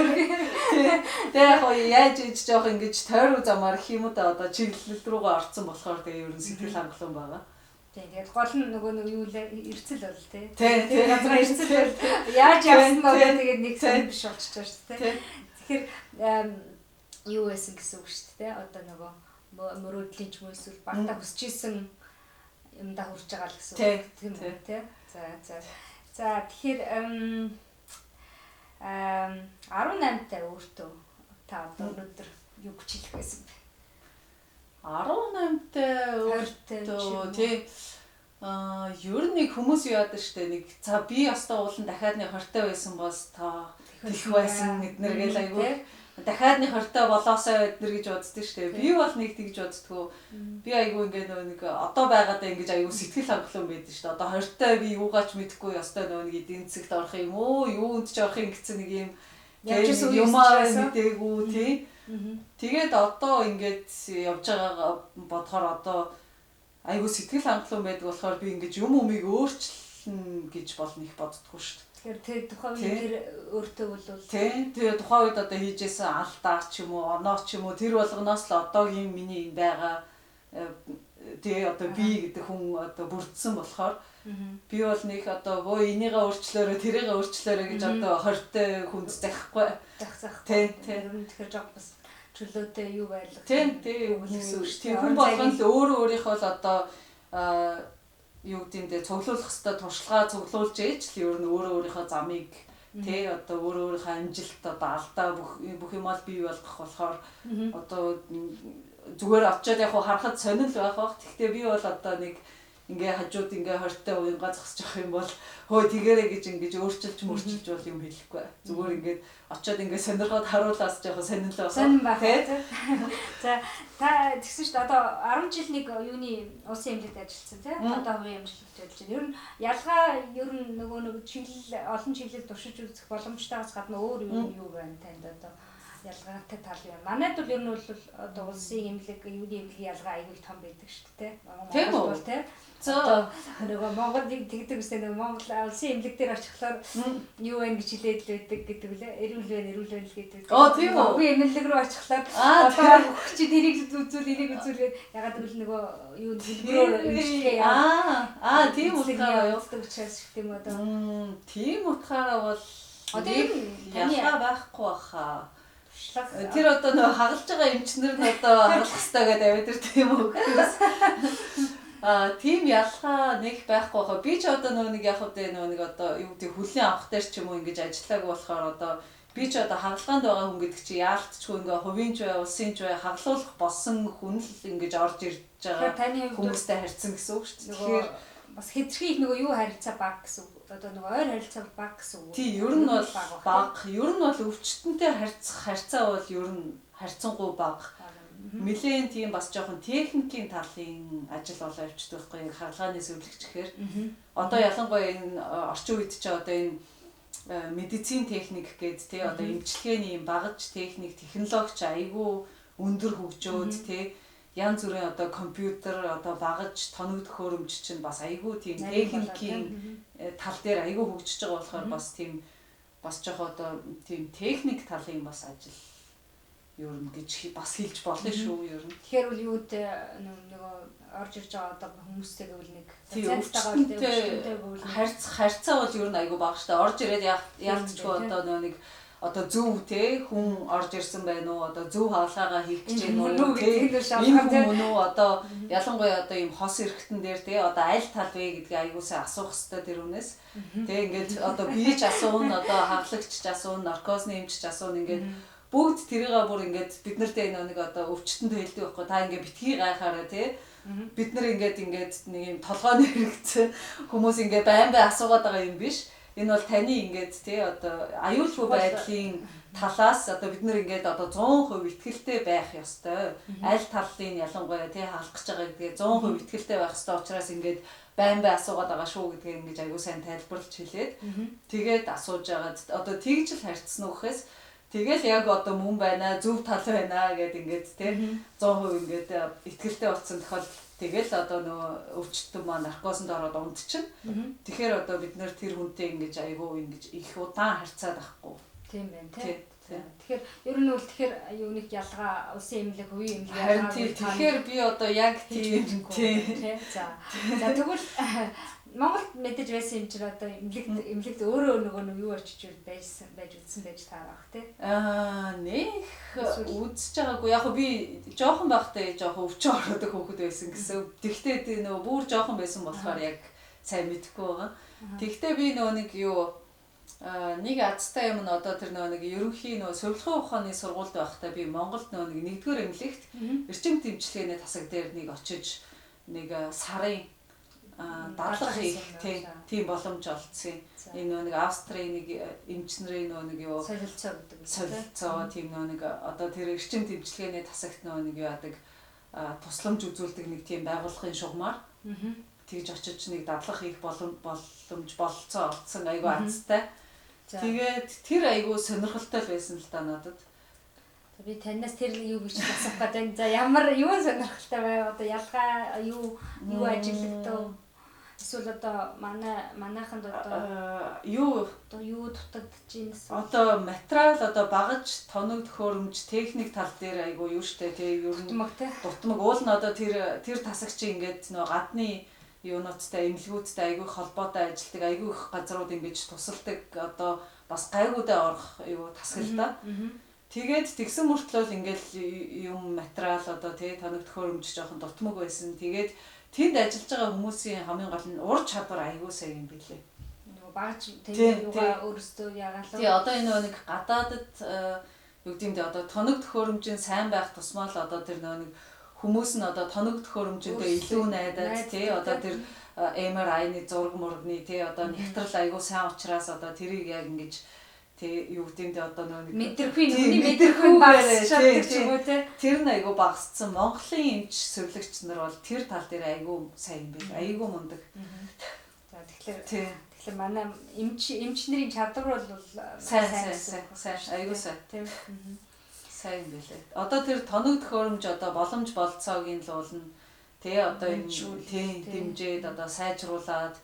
Тэгээ яаж иж жоох ингэж тойрог замаар их юм уу да одоо чиглэл рүүгээ орцсон болохоор тэгээ ер нь сэтгэл хангалуун байгаа. Тэгээд гол нь нөгөө юу эрцэл бол тий. Тий. Газар эрцэл бол яаж явсан бол тэгээд нэг сон биш болчихж байгаа шүү дээ. Тэгэхээр юу байсан гэсэн үг шүү дээ. Одоо нөгөө мөрөөдлийн ч юм уу эсвэл багтаа хүсэж исэн юмдаа хүрч байгаа л гэсэн үг тийм үү тий. За тэгэхээр 18-тай өөртөө та одоо өнөөдөр юу хүчлэх байсан бэ? 18-тай өөртөө тий ер нь нэг хүмүүс юу яадаг штэ нэг за би ястаа уулан дахиад нэг 20-тай байсан бас та тэгэх байсан эднэр гээл айгүй дахиад нэг 20-тай болоосоо эднэр гэж боддөг штэ би бол нэг тэгж боддгоо би айгүй ингээ нэг одоо байгаадаа ингэж айгүй сэтгэл хангалуун байдаг штэ одоо 20-тай би юугаач мэдэхгүй ястаа нэг эдийн засагт орох юм уу юунд ч орох юм гэсэн нэг юм юмаа мэдээгүй тий тэгээд одоо ингээд явж байгаагаа бодохоор одоо айгүй сэтгэл хангалуун байдаг болохоор би ингэж юм өмийг өөрчлөн гэж болно их боддгоо шүү дээ. Тэгэхээр тэр тухайн үед тэр өөртөө бол тэгээ тухайн үед одоо хийжсэн алдаа ч юм уу оноо ч юм уу тэр болгоноос л одоогийн миний байгаа тэгээ одоо би гэдэг хүн одоо бүрдсэн болохоор би бол нэг одоо боо энийгээ өөрчлөөрөө тэрийгээ өөрчлөөрөө гэж одоо 20-тай хүнд захихгүй. Тэгэхээр жоо бас чөлөөтэй юу байлах. Тийм хүн болгон л өөрийнхөө л одоо юу гэдэмдээ цуглуулах хэвээр туршлагаа цуглуулж ээж л ер нь өөрийнхөө замыг тий одоо өөрийнхөө амжилт одоо алдаа бүх юм ал бий болгох болохоор одоо зүгээр очиод яг харахад сонирхол байх бах. Гэхдээ би бол одоо нэг ингээ хажууд ингээ 20-тай уянгаа зогсож явах юм бол хөө тэгэрэй гэж ингэж өөрчилж бол юм хэлэхгүй. Зүгээр ингээд очиод ингээ сонирхоод харуулаас жоохон сонирхол байх тий. За та тэгсэн шүү дээ одоо 10 жил нэг юуны улсын эмнэлэгт ажилласан тий. Одоо хувийн эмнэлэгт ажиллаж байна. Ер нь ялгаа ер нь нөгөө нэг чиглэл олон чиглэл туршиж үзэх боломжтойгоос гадна өөр юу байна танд одоо ялгаатай тал юм. Манайд бол ер нь бол одоо улсын эмнэлэг юуны эмнэлгийн ялгаа аягүй том байдаг шүү дээ. Тийм үү тий. Одоо нөгөө Монгол тэгдэг үстэй нөгөө Монгол улсын эмнэлэг дээр очихлоор юу вэ гэж хэлээд л байдаг гэдэг үлээ. Эрүүл байна л гэдэг. Тийм үү. Үгүй эмнэлэг рүү очихлоор одоо чи тэрийг үзүүл ягаад гэвэл нөгөө юу хэлбэрээр эмчилгээ яа. Тийм утгаараа явуулдаг учраас шүү дээ одоо. Тийм утгаараа бол одоо юм ялгаа байхгүй баха. Тэр одоо нөгөө хагалж байгаа эмчнэр нь одоо хагалах хэрэгтэй гэдэг аваад ир тийм үү. Тийм ялгаа нэг байхгүй баха. Би ч одоо нэг яг үдэ нэг одоо юу гэдэг хүлэн авах дээр ч юм уу ингэж ажиллаагүй болохоор одоо би ч одоо хагалгаанд байгаа хүн гэдэг чи яалтчгүй ингээ хувийн ч бай, улсын ч бай хаглуулах болсон хүн л ингэж орж ирж байгаа хүмүүстэй харьцсан гэсэн үг шүү дээ. Тэгэхээр бас хэтэрхий их нөгөө юу харилцаа баг гэсэн үг. одоо нэг ойр харилцаа баг гэсэн үг. Тий, ер нь бол баг. Ер нь бол өвчтөнтэй харьцаа бол ер нь харьцангуй баг. Нэлээд тийм бас жоохон техникийн талын ажил болоо явчихдаг байхгүй харгалгааны зөвлөгч гэхээр. Одоо ялангуяа энэ орчин үед ч одоо энэ медицин техник гэдэг тий одоо эмчилгээний багаж техник технологич айгүй өндөр хөгжөөд тий янз бүрийн одоо компьютер одоо багаж тоног төхөөрөмж чинь бас айгүй тийм техникийн тал дээр айгүй хөгжиж байгаа болохоор бас тийм бас жоох одоо тийм техник талын бас ажил ер нь гэж бас хэлж болно шүү ер нь. Тэгэхээр үл юуд нөгөө орж ирж байгаа одоо хүмүүстэйгээ үл нэг цаацтайгаа харьцаа бол ер нь айгүй бага штэ орж ирээд яалтчгүй одоо нэг одоо зөв те хүн орж ирсэн байна уу одоо зөв хаалгаагаа хийх гэж байна уу те энэ хүн үү одоо ялангуяа одоо ийм хос эргэтэн дээр те одоо аль тал вэ гэдгийг аягуулсаа асуух хэрэгтэй тэр үнээс те ингээд одоо бийж асуун одоо хагалагч асуун наркозны эмчч асуун ингээд бүгд тэрийгээ бүр ингээд бид нартэй нэг одоо өвчтөнд хэлдэг байхгүй та ингээд битгий гайхаараа те бид нар ингээд нэг юм толгойн хэрэгцээ хүмүүс ингээд байн асуугаад байгаа юм биш. Энэ бол таны ингээд тий одоо аюулгүй байдлын талаас одоо бид нар ингээд одоо 100% итгэлтэй байх ёстой. Аль талын ялангуяа тий хаалгах гэж байгаа гэдгээ 100% итгэлтэй байх ёстой учраас ингээд байн асуугаад байгаа шүү гэдгээ ингэж аюул сайн тайлбарлаж хэлээд тэгээд асууж агаад одоо тэгж л харьцсан уу гэхээс тэгэл яг одоо мөн байна зөв тал байна гэд ингээд тий 100% ингээд итгэлтэй болсон тохиолдолд тэгэл одоо нөгөө өвчтөн маа наркозонд ороод унтчихна. Тэгэхээр одоо бид нэр тэр хүнтэй ингэж айгүй ингэж их удаан харьцаад байхгүй. Тийм байна тий. Тэгэхээр ер нь бол тэгэхээр юуник ялгаа улсын эмнэлэг хувийн эмнэлэг ялгаа. Тэгэхээр би одоо яг тийм тий. За тэгвэл Монголд мэдээж байсан юм чинь одоо эмнэлэгт өөрөө нөгөө юу очиж байж үзсэн байж таарах тий. Нэх үзэж байгаагүй яг би жоохон байхдаа жоохон өвчин ороод хөөхд байсан гэсэн. Тэгтээ нөгөө бүр жоохон байсан болохоор яг сайн мэдэхгүй байгаа. Тэгтээ би нөгөө нэг юу нэг азтай юм одоо тэр нөгөө нэг ерөнхий нөгөө сургуулийн ухааны сургуульд байхдаа би Монголд нөгөө нэг нэгдүгээр эмнэлэгт эрчим тэмчилгээний тасаг дээр нэг очиж нэг сарын дадлах хийх тийм боломж олдсон. Энэ нэг Австрийн нэг эмч нарын нэг юу солилцоо гэдэг. Солилцоо тийм нэг одоо тэр эрчим тэмчилгээний тасагт нэг юу яадаг тусламж үзүүлдэг нэг тийм байгууллагын шугамар. Тэгж очиж нэг дадлах хийх боломж болцоо олдсон айгүй азтай. Тэгээд тэр айгүй сонирхолтой байсан л да надад. Би танаас тэр юу гэж асуух гэдэг. За ямар юу сонирхолтой байв одоо ялгаа юу ажиглагдаг. Эсвэл одоо манайханд одоо юу дутагдж ийнээс одоо материал одоо багаж тоног төхөөрөмж техник тал дээр айгүй юу штэ тий ер нь дутмаг уул нь одоо тэр тасагч ингээд нөө гадны юунуудтай эмнэлгүүдтэй айгүй холбоотой ажилтдаг айгүй их газрууд ингэж тусалдаг одоо бас гайгуудаа орох юу тасгал та. Тэгээд тэгсэн мөртлөө ингээл юм материал одоо тий тоног төхөөрөмж жоохон дутмаг байсан. Тэгээд тэнд ажиллаж байгаа хүмүүсийн хамгийн гол нь ур чадвар айгүй сайн юм билээ. Нөгөө багж тэр юугаа өөрсдөө яагаалаа. Тий одоо энэ нэг гадаадд юу гэдэг нь одоо тоног төхөөрөмжийн сайн байх тусмаа л одоо тэр нэг хүмүүс нь одоо тоног төхөөрөмжөдөө илүү найдаад тий одоо тэр MRI-ны зураг мурганы тий одоо нэгтрэл айгүй сайн учраас одоо тэрийг яг ингэж тий юу гэдэг нь одоо нэг мэдэрхүй багсчдаг ч юм уу тий тэр нь айгүй багсцсан Монголын эмч сувлагч нар бол тэр тал дээр айгүй сайн юм байна айгүй мундаг. За тэгэхээр манай эмч нарын чадвар бол сайн айгүй сайн тийм сайн байлээ. Одоо тэр тоног төхөөрөмж одоо боломж болцоогийн л уулна тий одоо энэ тий дэмжээд одоо сайжруулад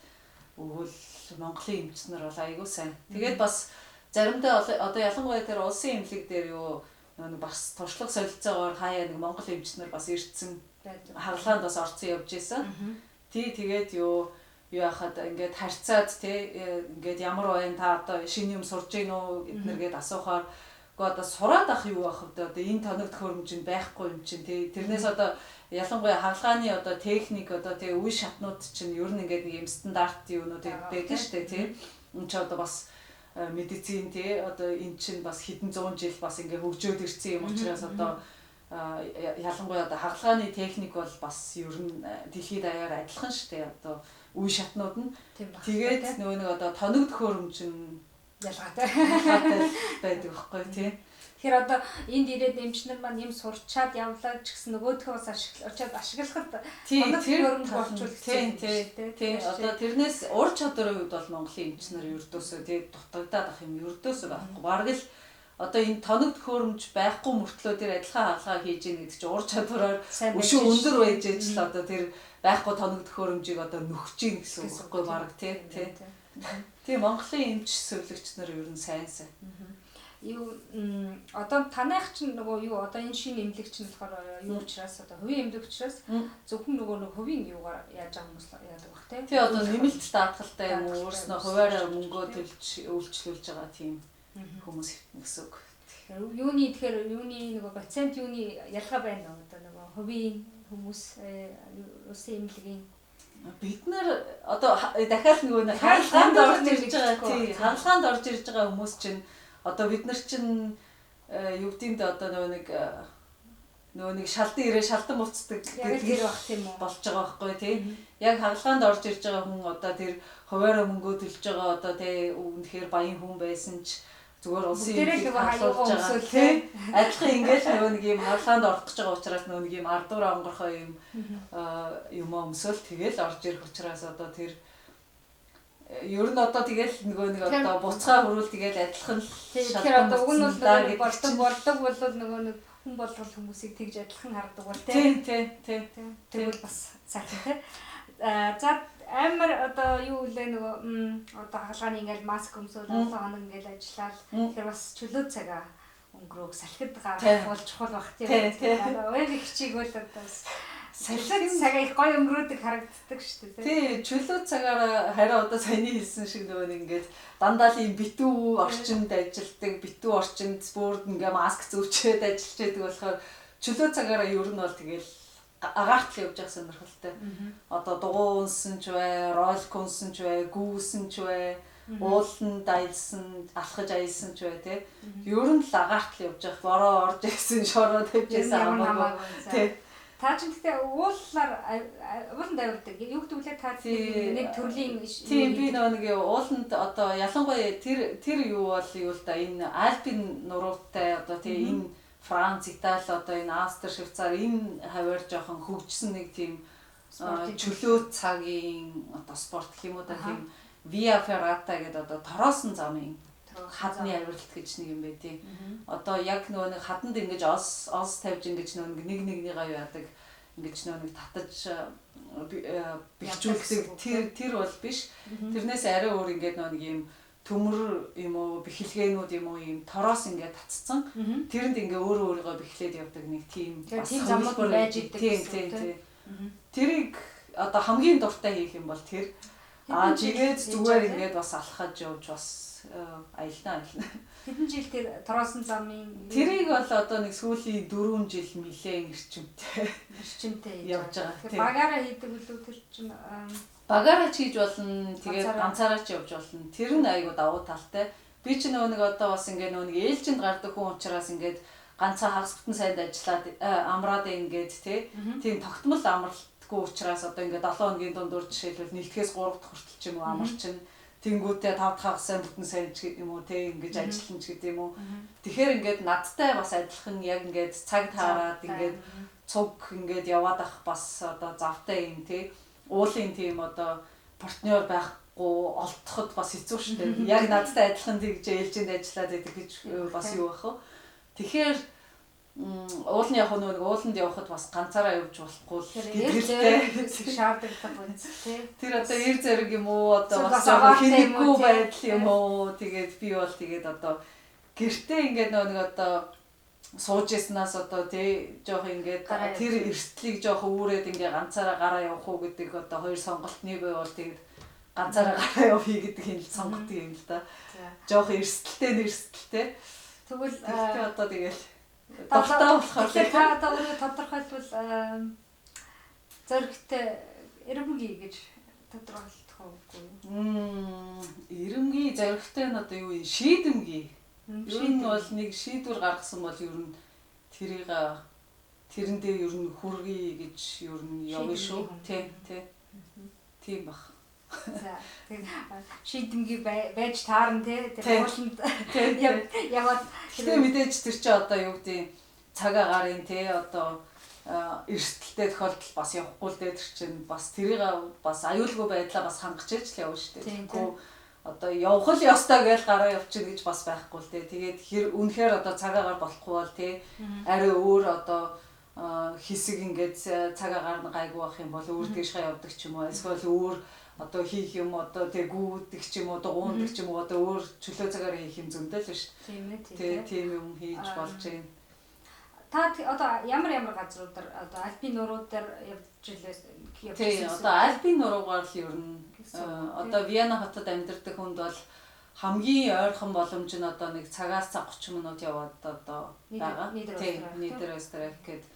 өгвөл Монголын эмч нар бол айгүй сайн. Тэгээд бас заримдаа одоо ялангуяа тэр улсын эмнэлэг дээр юу нэг бас туршлага солилцоогоор хаяа нэг Монгол эмч нар бас ирсэн хаалгаанд бас орцсон явж исэн. Тэгээд юу яхад ингээд харьцаад тий ингээд ямар байна та одоо шинэ юм сурж гин үү гэднэргээд асуухаар гоо одоо сураад ах юу байх вэ одоо энэ тоног төхөөрөмж нь байхгүй юм чинь тий тэрнээс одоо ялангуяа хаалгааны одоо техник одоо тий үе шатнууд чинь ер нь ингээд нэг юм стандарт юунууд байдаг шүү дээ тий энэ ч одоо бас медицин тий одоо эн чинь бас хэдэн зуун жил бас ингээ хөгжөөд ирсэн юм учраас одоо ялангуяа одоо хагалгааны техник бол бас ер нь дэлхийд даяар адилхан шүү дээ. Одоо үе шатнууд нь. Тэгээд нөгөө нэг одоо тоног төхөөрөмж нь ялгаатай байдаг байхгүй тий. Тэгэхээр одоо энд ирээд эмчнэр маань юм сурчаад явлаа ч гэсэн нөгөөдхөө бас ашиглахад тоног төхөөрөмж болчулах тий. Одоо тэрнээс ур чадварын хувьд бол Монголын эмчнэр ердөөсөө тий дутагдаад ах юм ердөөсөө байхгүй. Бараг л одоо энэ тоног төхөөрөмж байхгүй мөртлөө тэр адилхан хаалгаа хийж ийн гэдэг чинь ур чадвараар өшөө өндөр байж ээж л одоо тэр байхгүй тоног төхөөрөмжийг одоо нөхж ийн гэсэн үг байхгүй бараг тий. Тийм Монголын эмч сувлагч нар ер нь сайн. Юу одоо таных чинь нөгөө юу одоо энэ шинэ эмнэлэг чинь болохоор юу учраас одоо хувийн эмнэлэг учраас зөвхөн нөгөө нэг хувийн юугаар яаж байгаа хүмүүс яадаг бах тий. Тий одоо нэмэлт даатгалтай юм уу өөрснөө хуваараа мөнгөө төлж үйлчлүүлж байгаа тийм хүмүүс гэсэн үг. Тэгэхээр юуны нөгөө пациент юуны ялгаа байна уу одоо нөгөө хувийн хүмүүс улсын эмнэлгийн бид нар одоо дахиад нөгөө хаалгаанд орж ирж байгаа тий хаалгаанд орж ирж байгаа хүмүүс чинь одоо бид нар чинь юу гэмдэ одоо нөгөө нэг шалдан ирээ шалдан буцдаг гэдэг байх тийм үү болж байгаа байхгүй тий. Яг хаалгаанд орж ирж байгаа хүн одоо тэр хуваараа мөнгөө төлж байгаа одоо тий үнэхээр баян хүн байсан ч зүгээр улсын эмнэлэг хаалгуулж байгаа тий. Адилхан ингээл нөгөө нэг юм хаалгаанд орох гэж байгаа учраас нөгөө нэг юм ардуура онгорхоо юм өмсөөл тэгэл орж ирэх учраас одоо тэр ер нь одоо тэгэл нөгөө нэг одоо буцаа хөрүүл тэгэл адилхан тэгэхээр одоо уг нь бол болдог бол нөгөө нэг хүн болгол хүмүүсийг тэгж адилхан хардаг бол тий. Тэгвэл бас сайхан тий. За амар одоо юу үлээ нөгөө одоо хаалгааны ингээл маск өмсөөл 7 хоног ингээл ажиллаад тэгэхээр бас чөлөө цагаа өнгөрөөг салхид гарах бол чухал бах тийм. Өөг их чиг бол одоо салхид цагаа их гоё өнгөрөөдөг харагддаг шүү дээ. Тий, чөлөө цагаараа хараа одоо саяны хэлсэн шиг нөгөө нэг ингээд дандаа л юм битүү орчинд ажилдаг, битүү орчинд спорт ингээ маск зүүчээд ажиллаж байдаг болохоор чөлөө цагаараа ер нь бол тэгэл агаарт л явж байгаа сонирхолтой. Одоо дугуй унсан ч бай, ролик унсан ч бай, гүүсэн ч бай, ууланд аялсан, алхаж аялсан ч бай тий. Ер нь л агаарт л явж байгаа. Бороо орж ирсэн, шороо тавьжсэн хамаагүй. Тий. Та ч гэхдээ ууланд авирдаг. Юу гэдэг вэ та нэг төрлийн тийм би нэг ууланд одоо ялангуяа тэр юу бол юу л да энэ альпин нуруутай одоо тий энэ Франц, Итали одоо энэ Австри, Швейцар энэ хавар жоохон хөгжсөн нэг тийм чөлөө цагийн одоо спорт гэх юм уу да тийм Via Ferrata гэдэг одоо тороосон замын хадны авиралт гэж нэг юм байдیں۔ Одоо яг нөгөө нэг хаданд ингэж ос тавьж ингэж нөгөө нэгнийгаа яадаг ингэж нөгөө татаж бэлжүүлдэг тэр бол биш. Тэрнээс арай өөр ингэж нөгөө юм төмөр юм уу бэхэлгээнүүд юм уу юм тороос ингээд татцсан. Тэрэнд ингээ өөрийгөө бэхлээд явдаг нэг тийм замууд байж идэг тийм. Тэрийг одоо хамгийн дуртай хийх юм бол тэр жигээд зүгээр ингээд бас алхаж явж бас аялна. Хэдэн жил тэр тороосон замын тэрийг бол одоо нэг сүүлийн 4 жил нэлээд эрчимтэй явж байгаа. Тэгэхээр багаараа хийдэг үлээ тэр чинь багаараа хийж болно. Тэгээд ганцаараа ч явж болно. Тэр нь айгуу давуу талтай. Би ч нөгөө нэг одоо бас ингээ нөгөө нэг ээлжинд гардаг хүн учраас ингээд ганцаа хагас бүтэн сайд ажиллаад амраад ингээд тийм тогтмол амралтгүй учраас одоо ингээд 7 хоногийн дундуур жишээлбэл нэгдгээс 3 дахь хүртэл ч юм уу амарчин тэнгүүтээ 5 дахь хагас бүтэн сайд ч юм уу ингэж ажиллана ч гэдэг юм уу. Тэгэхээр ингээд надтай бас адилхан яг ингээд цаг таараад ингээд цуг ингээд яваад ах бас одоо завтай юм уулын тийм одоо партнер байхгүй олдоход бас хэцүү шүү дээ. Яг надтай адилхан тэгж ээлжинд ажиллаад байдаг гэж бас юу байх вэ? Тэгэхээр уулын явах нэг ууланд явахад бас ганцаараа явж болохгүй гэртэй шаардлагатай байна тий. Тэр одоо эр зэрэг юм уу одоо бас хинэггүй байдал юм уу тэгээд би бол тэгээд одоо гэртээ ингээд нэг одоо сууж яснаас одоо тий жоох ингээд тэр эрсдлийг жоох үүрээд ингээ ганцаараа гараа явах уу гэдэг одоо хоёр сонголтны бай бол тэгээд ганцаараа гараа явъя гэдэг юм л сонгодог юм л да. Жоох эрсдэлтэй. Тэгвэл одоо тэгээд дуртай болохоор та одоо өөрөө тодорхойлбол зоригтой эрэмгий гэж тодорхойлох уу? Эрэмгий зоригтой нь одоо юу вэ? Шийдэмгий. Ер нь бол нэг шийдвэр гаргасан бол ер нь тэрийг тэрэндээ ер нь хүргэе гэж ер нь явна шүү. Тий. Тийм баг. За тэг шийдэмгий байж таарна тий. Тэр ууланд яваад тэгээ мэдээж тэр чи одоо юу гэдэг цаг агарын тий одоо эрсдэлтэй тохиолдол бас явахгүй л дээ тэр чинь бас тэрийг бас аюулгүй байдлаа бас хангаж ич л явна шүү дээ. Тэгэхгүй одоо явах л ёстой гэж гараа явчихна гэж бас байхгүй л дээ. Тэгээд үнэхээр одоо цаг агаар болохгүй бол тий арай өөр одоо хэсэг ингээд цаг агаар нь гайгүй байх юм бол өөр дэшгээ явдаг ч юм уу эсвэл өөр одоо хийх юм одоо тэг гүйдэг ч юм уу дугуундаг ч юм уу одоо өөр чөлөө цагаар хийх юм зөндөл л шүү дээ. Тийм юм хийж болж байна. Та одоо ямар газруудаар одоо альпин нууруудаар явж илээ. Тийм одоо альпин нуруугаар л ер нь одоо Виена хотод амьдардаг хүнд бол хамгийн ойрхон боломж нь одоо нэг цагаас цаг 30 минут яваад одоо байгаа. Тийм Нидерösterreich гэдэг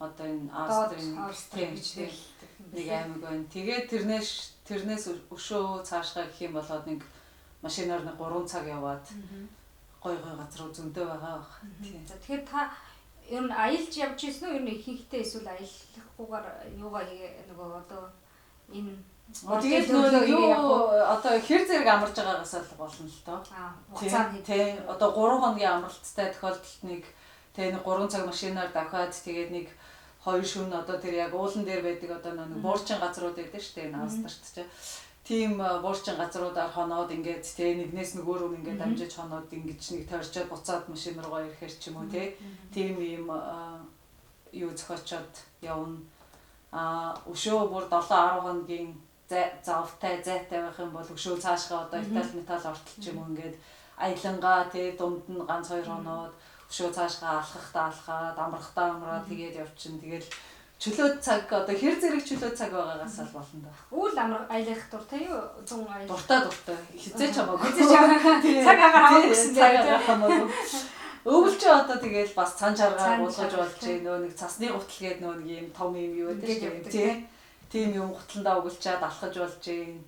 одоо энэ Австрийн нэг аймаг байна. Тэгээд тэрнээс өшөө цаашгаа гэх юм болоод нэг машинаар нэг 3 цаг яваад гой газруу зөндөө байгаа баг. За тэгэхээр та ер нь аялж явж ирсэн үү? Ер нь ихэнхдээ эсвэл аялахгүйгээр юугаа нөгөө одоо энэ тэгээд юу одоо хэр зэрэг амарч байгаагаас л болно л доо. Тийм одоо 3 хоногийн амралттай тохиолдолд нэг тэг нэг 3 цаг машинаар давхаад тэгээд нэг 2 шөнө одоо тэр яг уулан дээр байдаг одоо нэг буурчин газрууд байдаг шүү дээ энэ Австрт ч. Тийм буурчин газруудаар хоноод ингээд тэг нэгнээс нөгөө рүү ингээд дамжиж хоноод ингэж нэг тойрчоод буцаад машин руугаа ирэхэр ч юм уу тийм юм юу зохиочоод явна. Өшөө бүр 7-10 хоногийн зайтай байх юм бол өшөө цаашгаа одоо Итали метал ортол ч юм уу ингээд аялангаа дунд нь ганц 2 хоноод өшөө цаашгаа алхахтаа амрахтаа амраад тэгээд явчихна. Тэгэл чөлөө цаг одоо хэр зэрэг чөлөө цаг байгаагаас л болно да. Үйл аялах дуртай юу? Зун аялах. Дуртай. Хизээч хамаагүй. Цаг агаар авах гэсэн дээ. Өвөл чи одоо тэгэл бас цан чаргаар болгож болж нөө нэг цасны гутал гээд нөө нэг юм том юм юу гэдэг шүү дээ. Тийм юм гуталдаа өгөлчаад алхаж болж байна.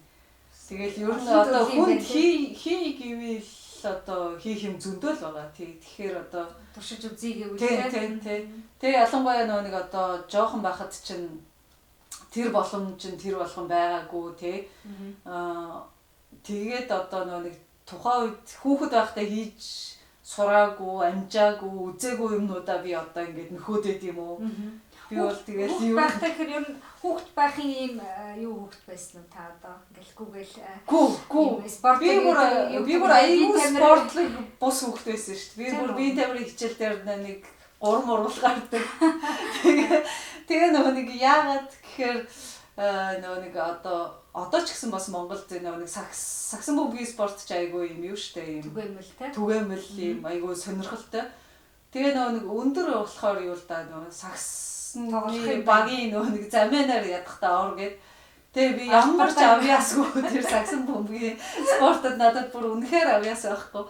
Тэгэл ер нь одоо хүнд хий гэвэл одоо хийх юм зөндөө л байгаа. Тэгэхээр одоо туршиж үзье гэвэл тэгээ ялангуяа нэг одоо жоохон байхад чинь тэр боломж нь тэр болгон байгаагүй тэгээд одоо нэг тухайн үед хүүхэд байхдаа хийж сураагүй, амжаагүй, үзээгүй юмнуудаа би одоо ингээд нөхөөд байд юм уу? Би бол тэгэл юу байх тэгэхээр ер нь хүүхэд байхын ийм юу хүүхэд байсан уу та одоо ингээл гүү спорт би бүр аюу спортлог бус хүүхэд байсан шүү дээ. Би бүр биеийн тамирын хичээл дээр нэг 3 мургал гардаг. Тэгээ нөгөө нэг яагаад гэхээр нөгөө нэг одоо ч гэсэн бас Монголд нөгөө нэг сагсан бөмбөгийн спорт ч айгүй юм юу штэ юм. Түгээмэл юм айгүй сонирхолтой. Тэгээ нөгөө нэг өндөр болохоор юу л да нөгөө сагсан багийн нөгөө нэг замэнаар ядахтаа ор гэд. Тэгээ би ямар ч авьяасгүй тэр сагсан бөмбөгийн спортод надад бүр үнэхээр авьяас байхгүй.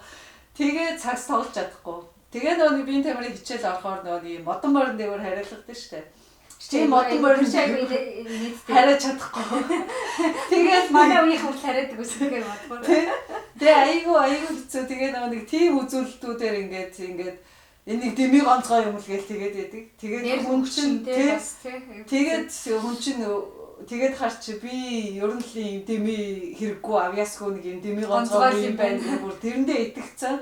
Тэгээ цагс тоглож чадахгүй. Тэгээ нөгөө биеийн тамирын хичээл орохоор нөгөө модон морин дээр хариулгадаг штэ. Тийм модон морин хараад чадахгүй. Тэгээд манай үеийн хүмүүс хараадаг үсгээр бодгоо. Тэгээ айгүй хэцүү. Тэгээ нэг тийм үзүүлэлтүүдээр ингээд энийг дэмий ганцгой юм л гээл тэгээд яадаг. Тэгээд хүн чинь тэгээд хүн чинь тэгээд харч би ер нь л юм дэмий хэрэггүй авьяасгүй нэг юм дэмий ганцгой юм байна. Бүр тэрэндээ итгэцэн.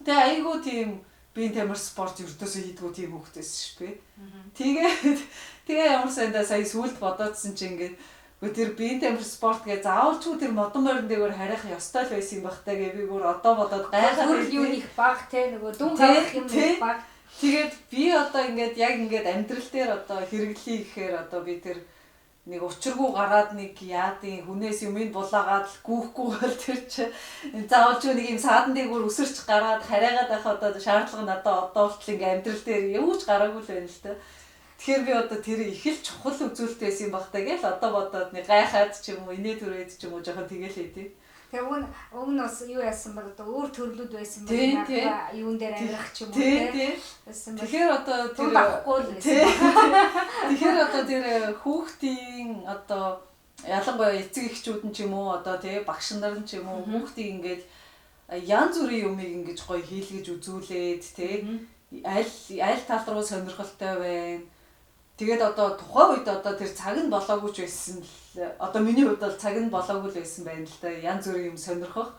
Тэгээ айгүй тийм биеийн тамир спорт ердөөсөө хийдгүү тийм хөвгтэйс шүү дээ. Тэгээ ямар сандаа сая сүлд бодоодсэн чинь ингээд тэр биеийн тамир спорт гэж заавалчгүй тэр модон морин дээр харих ёстой л байсан юм багтаа гэ би бүр одоо бодоод гайхаад юу их баг те нөгөө дүн гарах юм баг. Тэгээд би одоо ингээд яг ингээд амьдрал дээр одоо хэрэглэе гэхээр одоо би тэр нэг учиргүй гараад нэг яадын хүнээс юмыг булаагаад гүүхгүй бол тэр чи заавалч нэг юм саадан дээр бүр өсөрч гараад хараагаад байх одоо шаардлага надад одоо болтол ингээм амьдрал дээр юу ч гараагүй л байна л та. Тэгэхээр би одоо тэр их л чухал үзүүлэлт байсан юм багтаа гээл одоо бодоод нэг гайхаад ч юм уу инээ төрөөд ч юм уу жоохон тэгэлээ тий. Тэгээ өмнө бас юу яасан бол одоо өөр төрлүүд байсан байна. Юун дээр амьдрах ч юм уу тий. Тэгэхээр одоо тэр байхгүй л байсан. Тэгэхээр одоо тэр хүүхдийн одоо ялангуяа эцэг эхчүүд нь ч юм уу одоо тий багш нар нь ч юм уу хүүхдийг ингээд янз бүрийн юмыг ингэж гоё хийлгэж үзүүлээд тий аль тал руу сонирхолтой байна. Тэгээд одоо тухайн үед одоо тэр цаг нь болоогүй ч байсан л одоо миний хувьд бол цаг нь болоогүй л байсан байна л да. Янз бүрийн юм сонирхох.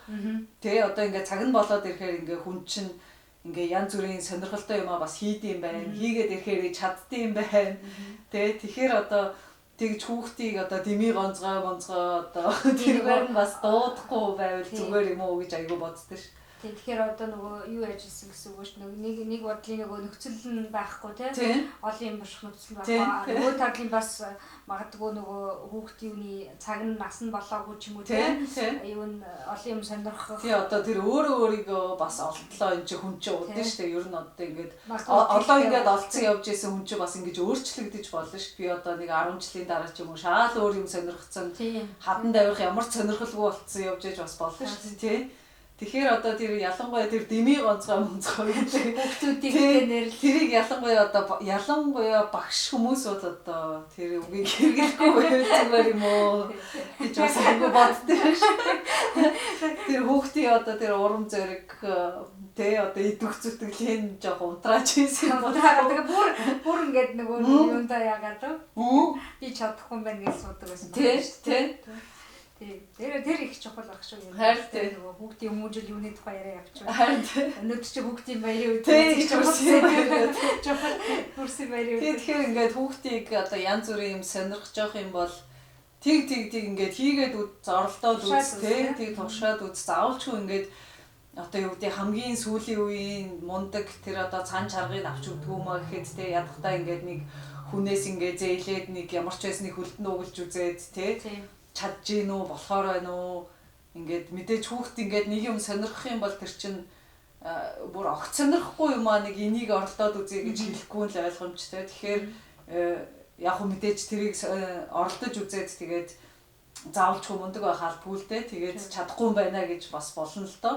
Тэгээ одоо ингээ цаг нь болоод ирэхээр ингээ хүн чинь ингээ янз бүрийн сонирхолтой юмаа бас хийдэм байна. Хийгээд ирэхээр чаддсан байна. Тэгэхээр одоо тэгж хүүхдийг одоо дэмий гонцгой одоо тэргээр нь бас дуудахгүй байвал зүгээр юм уу гэж айгүй боддоо ш. Тэгэхээр одоо нөгөө юу яжсэн гэсэн үг ш. Нэг бодлын нөгөө нөхцөл нь байхгүй тийм олон юм боших нөхцөл байхгүй. Нөгөө талын бас магадгүй нөгөө хүүхдийн цаг нь нас нь болоогүй ч юм уу тийм юу н олон юм сонирхох. Тий одоо тэр өөрийгөө бас олдлоо энэ чинь хүн чинь удаа ш. Ер нь одоо ингээд олон ингээд олцсон явж исэн хүн чинь бас ингэж өөрчлөгдөж болно ш. Би одоо нэг 10 жилийн дараа ч юм уу шаал өөр юм сонирхсон. Хадан давирах ямар ч сонирхолгүй болцсон явж иж бас болно ш. Тий. Тэгэхээр одоо тэр ялангуяа тэр дэмий гонцгой гэж хүүхдүүдийг нэрлэл тэрийг ялангуяа багш хүмүүс бол одоо тэр үгийг хэрэглэхгүй байвал юм уу гэж бас айгүй боддоо ш. Тэр хүүхдийн одоо тэр урам зориг одоо идэх зүтгэлийн жоох унтрааж ийсэн бодлоо. Тэгээ бүр ингээд нөгөө юундаа яагаад би чадахгүй байна гэж суудаг байсан байна ш. Тэр их чухал байх шүү. Харин нөгөө хүүхдийн хүмүүжил юуны тухай яриа явчих. Харин өнөөдөр чи хүүхдийн баярын үед чухал бүрсэн баярын үед. Тэгэхээр ингээд хүүхдийг одоо янз бүрийн юм сонирхож явах юм бол тэг ингээд хийгээд зорлдоод үз тэг туршаад үз заавалчгүй ингээд одоо юу гэдэг хамгийн сүүлийн үеийн мундаг тэр одоо цаан чаргыг авч өгдөг юм аа гэхэд тэг ядахтаа ингээд нэг хүнээс ингээд зээлээд нэг ямар ч байсныг хөлдөн угалж үзээд тэг чадж гин үү болохоор байна уу ингээд мэдээж хүүхд ингээд нэг юм сонирхох юм бол тэр чинь бүр огт сонирхгүй юм аа нэг энийг оролдоод үзье гэж хэлэхгүй л ойлгомжтой. Тэгэхээр яг хөө мэдээж тэрийг оролдож үзээд тэгээд заавалчгүй мундаг байх албагүй л дээ. Тэгээд чадахгүй юм байна гэж бас болно л доо.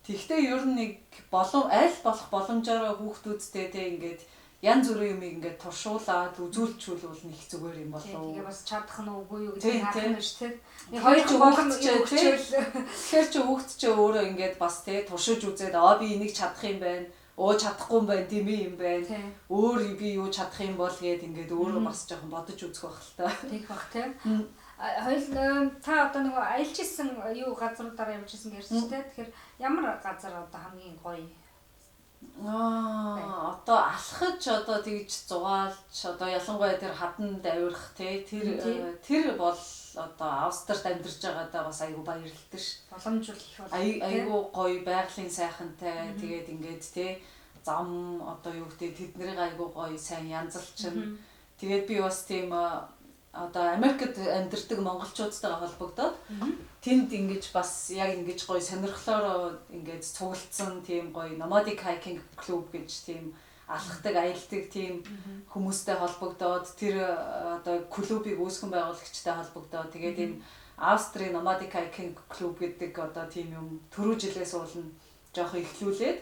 Тэгвэл ер нь нэг аль болох боломжоор хүүхдүүдтэй тэг ингээд янз бүрийн юм ингээд туршуулаад үзүүлчихвэл нэг зүгээр юм болов уу. Тэгээ бас чадах нь үгүй юу гэж харах нь шүү дээ. Нэг хоёр Тэгэхээр чи хүүхд чи өөрөө ингээд бас тэг туршиж үзээд би энийг чадах юм байна. Чадахгүй юм байна, дэмий юм байна. Өөр би юу чадах юм бол гээд ингээд өөрөө бас жоохон бодож үзэх байх л та. Тэг бах тийм. Хоёул та одоо нөгөө аялж исэн юу газруудаараа явж исэн гэсэн шүү дээ. Тэгэхээр ямар газар одоо хамгийн гоё? Одоо алхаж одоо тэгж зугаалж одоо ялангуяа тэр хадан давирах тэр бол одоо Австрид амьдарч байгаадаа бас айгүй баярлалтай ш. Боломжуулах их бол айгүй гоё байгалийн сайхантай тэгээд ингээд зам одоо юу гэдэг тэднийг айгүй гоё сайн янзалчин. Тэгээд би бас тийм одоо Америкт амьдардаг монголчуудтайгаа холбогдоод тэнд ингэж бас яг ингэж гоё сонирхлоор ингэж цуглдсан тийм гоё nomadic hiking club гэж тийм алхдаг, аялдаг тийм хүмүүстэй холбогдоод тэр одоо клубыг үүсгэн байгуулагчтай холбогдоод тэгээд энэ Австрийн nomadic hiking club гэдэг одоо тийм юм түрүү жилээс уулна жоох ихлүүлээд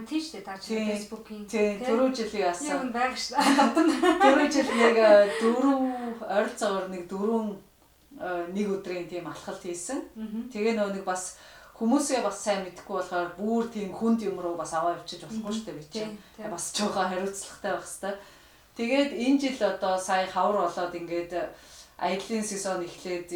тийм шүү дээ та чи Facebook-ийн түрүү жилийн яасан юм байх шүү дээ. Түрүү жил нэг ойролцоогоор нэг өдрийн тийм алхалт хийсэн. Тэгээ нэг бас хүмүүсээ бас сайн мэдхгүй болохоор бүр тийм хүнд юм руу бас аваа явчих болохгүй шүү дээ би чинь. Бас жоохон хариуцлагатай байх хэвээр. Тэгээд энэ жил одоо сая хавар болоод ингээд аяллаа сезон эхлээд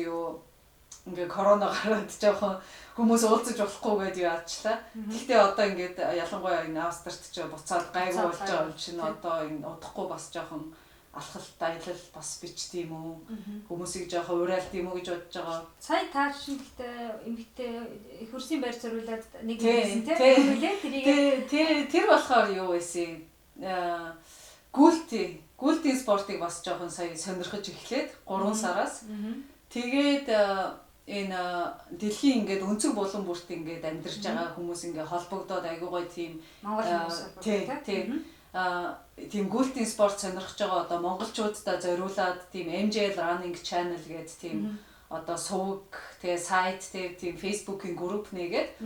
ингээ корона гараад жоохон хүмүүс уулзаж болохгүй гэдээ яачлаа. Гэхдээ одоо ингээд ялангуяа энэ Австрид ч буцаад гайгүй болж байгаа юм чинь одоо энэ удахгүй бас жоохон алхалт аялал бас бичт юм уу. Хүмүүсийг жоохон уриалт юм уу гэж бодож байгаа. Сая та чинь гэхдээ эмэгтэй хөрсийн байр зориулаад нэг юмсэн тийм тэр болохоор юу байсан гүйлтийн спортыг бас жоохон сая сонирхож эхлээд 3 сараас тэгээд энэ дэлхийн ингээд өнцөг булан бүрт ингээд амьдарч байгаа хүмүүс ингээд холбогдоод айгүй гоё тийм Монгол хүмүүс тийм гүйлтийн спорт сонирхож байгаа одоо монголчуудаа зориулаад тийм MJL Running Channel гэдэг тийм одоо сувг тэгээ сайт тийм Facebook-ийн групп нэгээд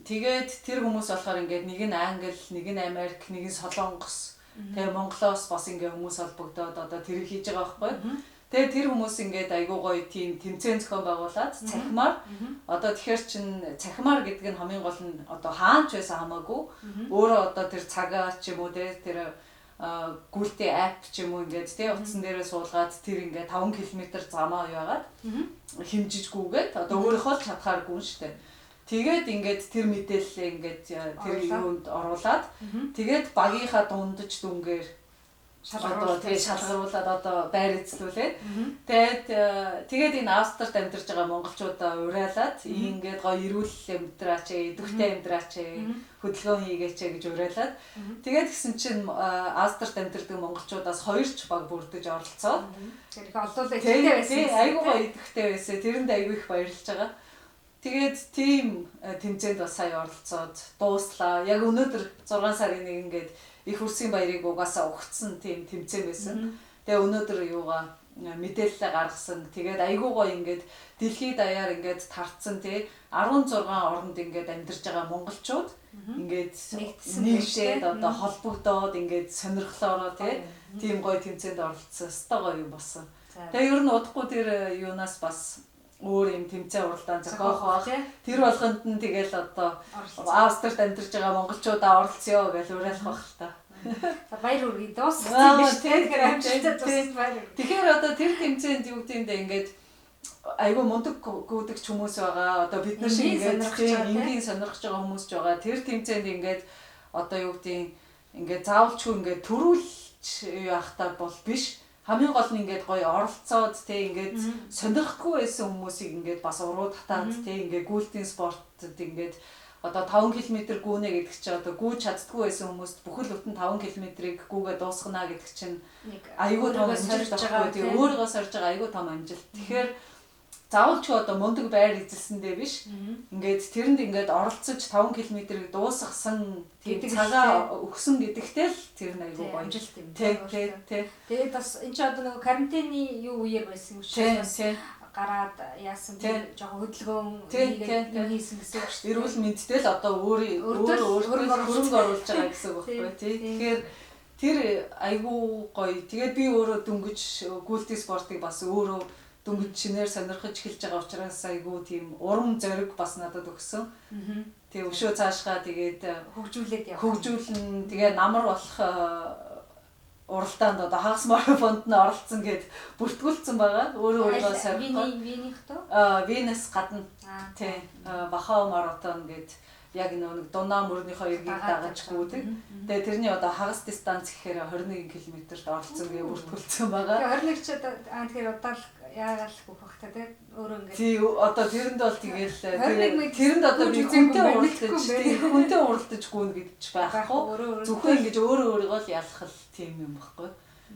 тэгээд тэр хүмүүс болохоор ингээд нэг нь Англи, нэг нь Америк, нэг нь Солонгос тэгээ Монголоос бас ингээд хүмүүс холбогдоод одоо тэрийг хийж байгаа байхгүй. Тэгээ тэр хүмүүс ингээд айгуу гоё тийм тэмцээн зохион байгуулад цахимаар одоо тэгэхээр чин цахимаар гэдэг нь хамгийн гол нь одоо хаанч байсан хамаагүй өөрөө одоо тэр цагаа ч юм уу тэр гүйлтэй апп ч юм уу ингээд тий утсан дээрээ суулгаад тэр ингээд 5 км замаа яваад хэмжижгүйгээд одоо өөрийнхөө л чадхааргүй шүү дээ. Тэгээд ингээд тэр мэдээлэлээ ингээд тэр юунд оруулаад тэгээд багийнхаа дундаж дүнгээр шалгаруулад одоо байр эзлүүлээд тэгээд энэ Австрид амьдарч байгаа монголчуудаа уриалаад ингээд гоё эрүүл амьдраач, идэвхтэй амьдраач, хөдөлгөөн хийгээч гэж уриалаад тэгээд гисэн чинь Австрид амьдардаг монголчуудаас 2 ч баг бүрдэж оролцоод тэр их олоолаа идэвхтэй байсан. Айгуу гоё идэвхтэй байсан. Тэрэнд айгүй их баярлж байгаа. Тэгээд тийм тэмцээнд бас сая оролцоод дууслаа. Яг өнөөдөр 6 сарын 1 ингээд их хурсын баярыг угаасаа өгцсөн тийм тэмцээн байсан. Тэгээ өнөөдөр юугаа мэдээлэл гаргасан. Тэгээд айгуу гоё ингээд дэлхийд даяар ингээд тарцсан тий 16 оронд ингээд амьдарч байгаа монголчууд ингээд нэгдээд одоо холбогдоод ингээд сонирхлоороо тий тийм гоё тэмцээнд оролцсон. Өстой гоё юм болсон. Тэгээ ер нь удахгүй тэр юунаас бас өөр юм тэмцээн уралдаан зохиох бах. Тэр болгонд нь тэгэл одоо Австрид амьдарч байгаа монголчуудаа оролцъё гэж уриалах бах л та. Баяр үргээ дууссан биш тэгэхээр амжилттай дууссан баяр. Тэгэхээр одоо тэр тэмцээнд юу гэдэндээ ингээд айгүй мундаг гүдэгч хүмүүс байгаа. Одоо бид нар шиг ингээд энгийн сонирхож байгаа хүмүүс ч байгаа. Тэр тэмцээнд ингээд одоо юу гэдэг ингээд заавалчгүй ингээд төрүүлж явахтаа бол биш. Хамгийн гол нь ингээд гоё оролцоод тий ингээд сонирхгүй байсан хүмүүсийг ингээд бас уруу татаад тий ингээд гүйлтийн спортод ингээд одоо 5 км гүнэ гэдэг чинь одоо гүйж чаддгүй байсан хүмүүст бүхэл бүтэн 5 км-ийг гүүгээ дуусгана гэдэг чинь айгүй том амжилт байхгүй тий өөрийгөө сорж байгаа айгүй том амжилт. Тэгэхээр заавалчгүй одоо мундаг байр эзэлсэндээ биш. Ингээд тэрэнд ингээд оролцож 5 км-ийг дуусгасан тийм цагаа өгсөн гэдэгтэй л тэр нь айгүй гоё амжилт юм. Тий. Тэгээд бас энэ ч одоо нэг карантины юу үеэр байсан учраас гараад яасан тийм жоохон хөдөлгөөн хийгээд юм хийсэн гэсэн үг шүү дээ. Эрүүл мэндтэй л одоо өөрөө хөрөнгө оруулж байгаа гэсэн үг байхгүй тий. Тэгэхээр тэр айгүй гоё. Тэгээд би өөрөө дөнгөж гүйлтийн спортыг бас өөрөө дөнгөж шинээр сонирхож эхэлж байгаа учраас айгүй тийм урам зориг бас надад өгсөн. Тэгээ өшөө цаашгаа тэгээд хөгжүүлээд явах. Хөгжүүлэн тэгээ намар болох уралдаанд одоо хагас марафонд нь оролцсон гэд бүртгүүлсэн байгаа. Өөрийгөө сорих. Винийх тоо? Винээс гадна тий Бахау марафон гэд яг нэг Дунаа мөрнийхөө эргийг дагаж гүйдэг. Тэгээ тэрний одоо хагас дистанц гэхээр 21 км-д оролцсон гэж бүртгүүлсэн байгаа. Тэгээ 21 ч одоо тэгэхээр удаал яагаалгүй бах та тий өөрөө ингэ. Тий одоо тэрэнд бол тэгэл тэрэнд одоо би хүнтэй уралдаж гүн гэдэж байхгүй. Зөвхөн ингэж өөрийгөө л ялах л тийм юм баггүй.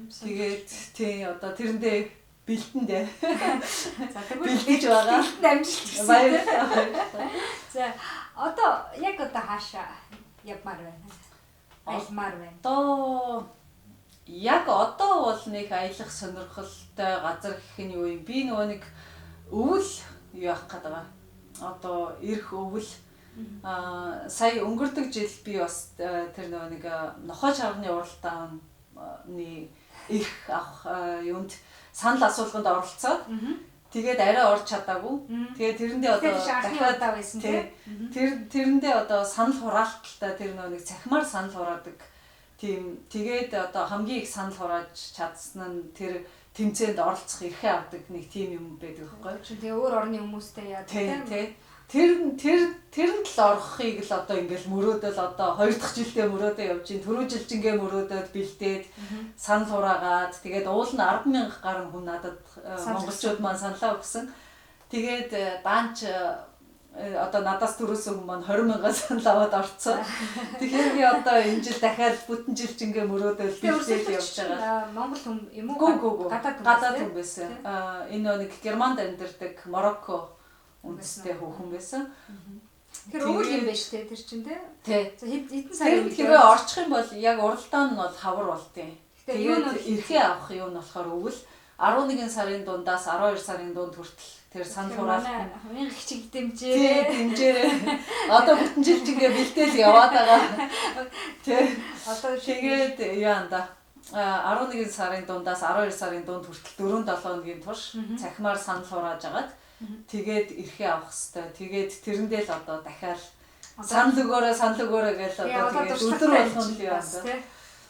Тэгээд тий одоо тэрэндээ бэлтэндээ. За тэгвэл бэлдэж байгаа. Амжилт гэсэн. Баярлалаа. За одоо яг одоо хаашаа явмаар байна? Айлмаар байна. Яг одоо бол нэг аялах сонирхолтой газар гэх нь юу юм? Би нөгөө нэг өвөл юу авах гээд байгаа. Одоо ирэх өвөл сая өнгөрдөг жил би бас тэр нөгөө нэг нохой чарганы уралдааны их авах юунд санал асуулганд оролцоод тэгээд арай орж чадаагүй. Тэгээд тэрэндээ одоо дахиад байсан тийм. Тэрэндээ одоо санал хураалталтай тэр нэг цахимаар санал хураадаг. Тийм тэгээд одоо хамгийн их санал хурааж чадсан нь тэр тэмцээнд оролцох эрхээ авдаг нэг тийм юм байдаг байхгүй. Тэгээ өөр орны хүмүүстэй яа тийм. Тэрэнд л орохыг л одоо ингээл мөрөөдөл одоо 2 дахь жилдээ мөрөөдөө явж ин түрүү жилжингээ мөрөөдөөд бэлдээд санал хураагаад тэгээд уул нь 10,000 гаруй хүн надад монголчууд маань саналаа өгсөн. Тэгээд даанч одоо надаас төрөөсөн хүмүүс маань 20,000 санал аваад орцсон. Тэгэхээр би одоо энэ жил дахиад бүтэн жилжингээ мөрөөдөл бэлдээд явж байгаа. Монгол хүн юм уу? Гадаад хүн байсан. Энэ нэг Германд амьдардаг Марокко үндэстэй хүүхэн байсан. Тэр өвөл юм байна шүү дээ тэр чинь тий. За хэдэн сарын хэрвээ орчих юм бол яг уралдаан нь бол хавар болтیں۔ Тэгээд эрхээ авах юм нь болохоор өвөл 11 сарын дундаас 12 сарын дунд хүртэл тэр санал хураалт хамгийн их чиг дэмжээрээ. Одоо бүтэн жилчингээ бэлдээл яваад байгаа. Тий. Одоо тэгээд яанда 11 сарын дундаас 12 сарын дунд хүртэл 4-7 хоногийн турш цахимаар санал хурааж агаад тэгээд эрхээ авах хэвээр. Тэгээд тэрэндээ л одоо дахиад санал өгөөрэй гэж одоо тэгээд өдөр болгон л яа одоо.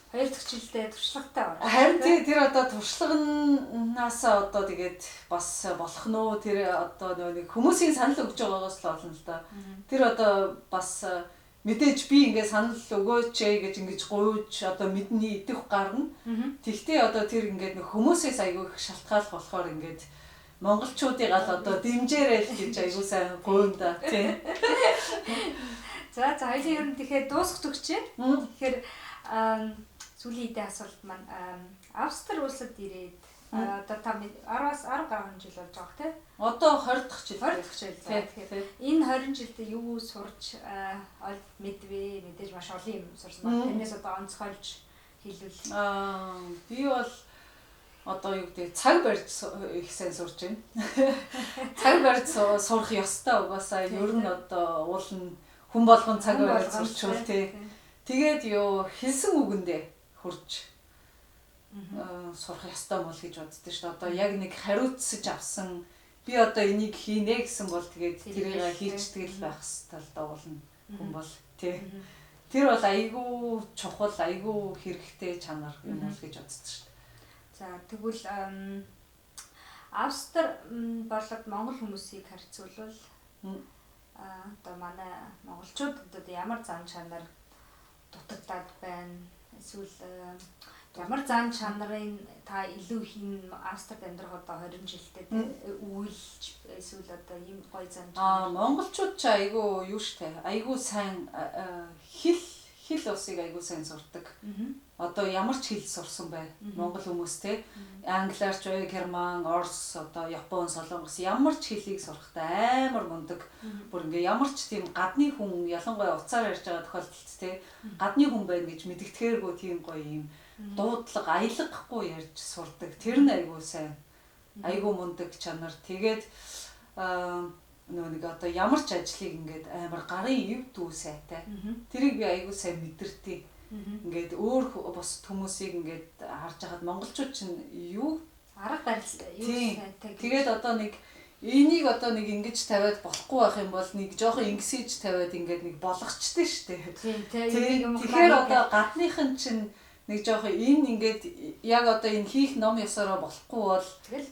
Хоёр дахь жилдээ туршлагатай байна. Харин тэр одоо туршлаганаасаа одоо тэгээд бас болох нь уу тэр одоо нэг хүмүүсийн санал өгж байгаагаас л болно л да. Тэр одоо бас мэдээж би ингээд санал өгөөч гэж ингэж гуйж одоо мэдний идэх гарна. Тэгтээ одоо тэр ингээд нэг хүмүүсээс айгүй их шалтгаалх болохоор ингээд монголчуудыг ал одоо дэмжээрэй л гэж айгүй сайн гуйнда тийм. За хоёлын ер нь тэгэхээр дуусах төгчээ. Тэгэхээр сүүлийн үеийн асуулт маань Австрали улсад ирээд одоо та 10-аас 10 гаруй жил болж байгаа тийм. Одоо 20 дахь жил. 20 дахь жил. Тэгэхээр энэ 20 жилдээ юу сурч мэдвэ? Мэдээж маш олон юм сурсан. Тэрнээс одоо онцгойлж хэлвэл. Би бол одоо юу гэдэг цаг барьж их сайн сурч байна. Цаг барьж сурах ёстой угаасаа ер нь одоо уул нь хүн болгон цаг барьж сурчвал тий. Тэгээд юу хэлсэн үгэндээ хурж сурах ёстой мөл гэж боддоо шүү дээ. Одоо яг нэг хариуцсаж авсан би одоо энийг хийнэ гэсэн бол тэгээд тэрийг хийждэг л байх ёстой л дагуулна хүн бол тий. Тэр бол айгүй чухал, айгүй хэрэгтэй чанар юм бол гэж боддоо шүү дээ. За тэгвэл Австрали болоод монгол хүмүүсийг харьцуулбал одоо манай монголчуудад ямар зан чанар дутагдаад байна? Эсвэл ямар зан чанарын та илүү хийн Австрид амьдрах одоо 20 жилдээ үйлч эсвэл одоо ийм гоё зан чанар. Монголчууд ч айгүй юу штэ. Айгүй сайн хэл усыг айгүй сайн сурдаг. Одоо ямар ч хэл сурсан бай. Монгол хүмүүс те англиарч бай, герман, орс, одоо япон, солонгос ямар ч хэлийг сурахтай амар мундаг. Бүр ингээ ямар ч тийм гадны хүн ялангуяа уцаар ярьж байгаа тохиолдолд те гадны хүн байна гэж мэдгэтгээргүй тийм гоё юм дуудлага аялгахгүй ярьж сурдаг. Тэр нь айгүй сайн. Айгүй мундаг чанар. Тэгээд нэг одоо ямар ч ажлыг ингээд амар гарын ив дүү сайтай. Тэрийг би айгүй сайн мэдэртий. Ингээд өөр бос хүмүүсийг ингээд харж хахад монголчууд чинь юу арга барил юу сайтай. Тэгээд одоо нэг энийг одоо нэг ингэж тавиад болохгүй байх юм бол нэг жоохон ингэсэж тавиад ингээд нэг болгочтой штэ. Тэгэхээр одоо гадныхан чинь нэг жоохон энэ ингээд яг одоо энэ хийх ном ёсороо болохгүй бол тэгэл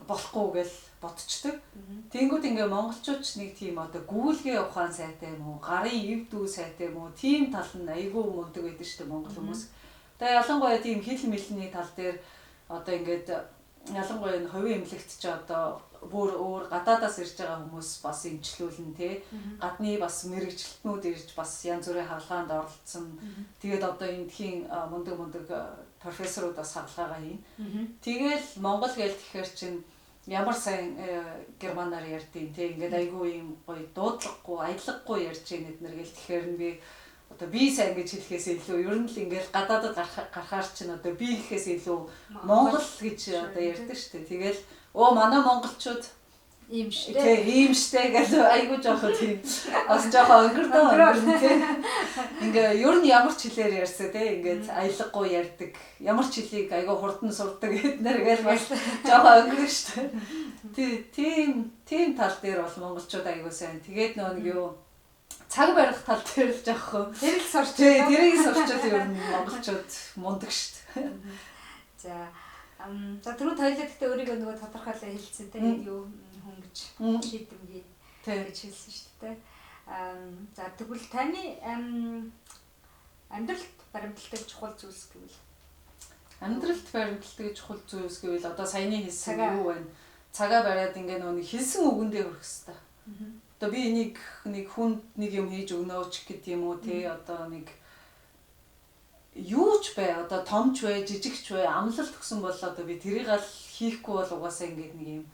болохгүй гэж бодцдог. Тэнгүүд ингээ монголчууд ч нэг тийм одоо гүйлгээ ухаан сайтай юм уу, гарын ив дүү сайтай юм уу, тийм тал нь айгүй мундаг байдаг шүү дээ монгол хүмүүс. Тэгээ ялангуяа тийм хэл мэлний тал дээр одоо ингээд ялангуяа энэ хувийн эмнэлэгт ч одоо бүр өөр гадаадаас ирж байгаа хүмүүс бас эмчлүүлэн тий. Гадны бас мэрэгчлэтнүүд ирж бас янз бүрийн хаалгаанд оролцсон. Тэгээд одоо энэ тхийн мундаг профессорууд бас хаалгаагаа хийн. Тэгэл монгол гээл тэгэхээр чинь ямар сайн германаар ярьдیں۔ Тэ ингээд айгүй юм гоё дуудлагагүй, аялгахгүй ярьж байна эднэр гэл тэгэхээр би одоо би сайн гэж хэлэхээс илүү ер нь л ингээд гадаадд гарахаар чинь одоо би гэхээс илүү монгол гэж одоо ярьдаг шүү дээ. Тэгэл манай монголчууд ийм штэ. Тэ ийм штэ гэж айгүй жоохоо тийм бас жоохоо өнгөрдөө тийм. Ингээ ер нь ямар ч хэлээр ярьсаа те ингээд аялгахгүй ярьдаг. Ямар ч хэлийг айгүй хурдан сурдаг эднэр гэж бас жоохоо өнгөрнө штэ. Тийм тал дээр бол монголчууд айгүй сайн. Тэгээд нэг юу цаг барих тал дээр л жоохоо. Тэр л сурч. Тэрийг сурчвал ер нь монголчууд мундаг штэ. За түрүү тойлоо гэхдээ өөрийгөө нөгөө тодорхойлоо хэлсэн те юу хүн гэж шийдэмгий гэж хэлсэн шүү дээ. За тэгвэл таны амьдралд баримталтай чухал зүйлс гэвэл амьдралд баримталтай чухал зүйлс гэвэл одоо саяны хэлсэн юу вэ? Цагаа бариад ингээ нөгөө хэлсэн үгэндээ хүрэх хэрэгтэй. Одоо би энийг нэг хүнд нэг юм хийж өгнөөч гэдэг юм уу те одоо нэг юу ч бай одоо томч бай жижигч бай амлалт өгсөн бол одоо би тэрийг л хийхгүй бол угаасаа ингээд нэг юм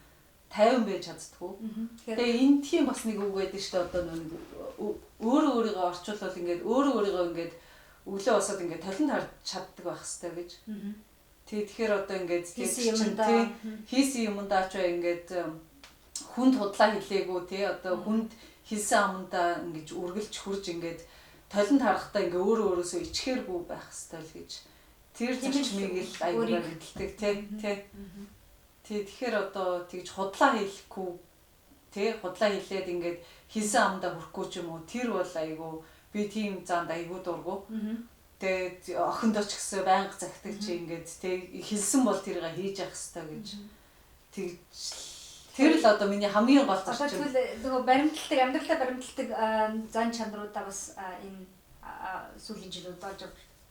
50 байж чаддгүй. Тэгээ энэ тийм бас нэг үг байдаг шүү дээ одоо нэг өөрийгөө орчуулвал ингээд өөрийгөө ингээд өглөө босоод ингээд толинд харж чаддаг байх хэрэгтэй гэж. Тэгэхээр одоо ингээд хийсэн юмдаа ч бай ингээд хүнд худлаа хэлээгүү тий одоо хүнд хэлсэн амандаа ингэж үргэлж хурж ингээд толинд харахтаа ингээ өөрөө өөрөөсөө ичхээргүй байх хэвээр л гэж тэр зарчмыг л аюулаар эдэлдэг тий. Тэгэхээр одоо тэгж худлаа хийхгүй тий худлаа хийлээд ингээд хийсэн амдаа хүрхгүй ч юм уу тэр бол айгүй би тийм занд айгүй дургу. Тэгээд охиндоо ч гэсэн байнга захидаг чи ингээд тий хэлсэн бол тэрийг хийж явах хэрэгтэй гэж тэгж тэр л одоо миний хамгийн гол зарчим. Тэгвэл нөгөө баримтлагдаг амьдралаа баримтлагдаг зан чанаруудаа бас энэ сүүлийн жилүүд болж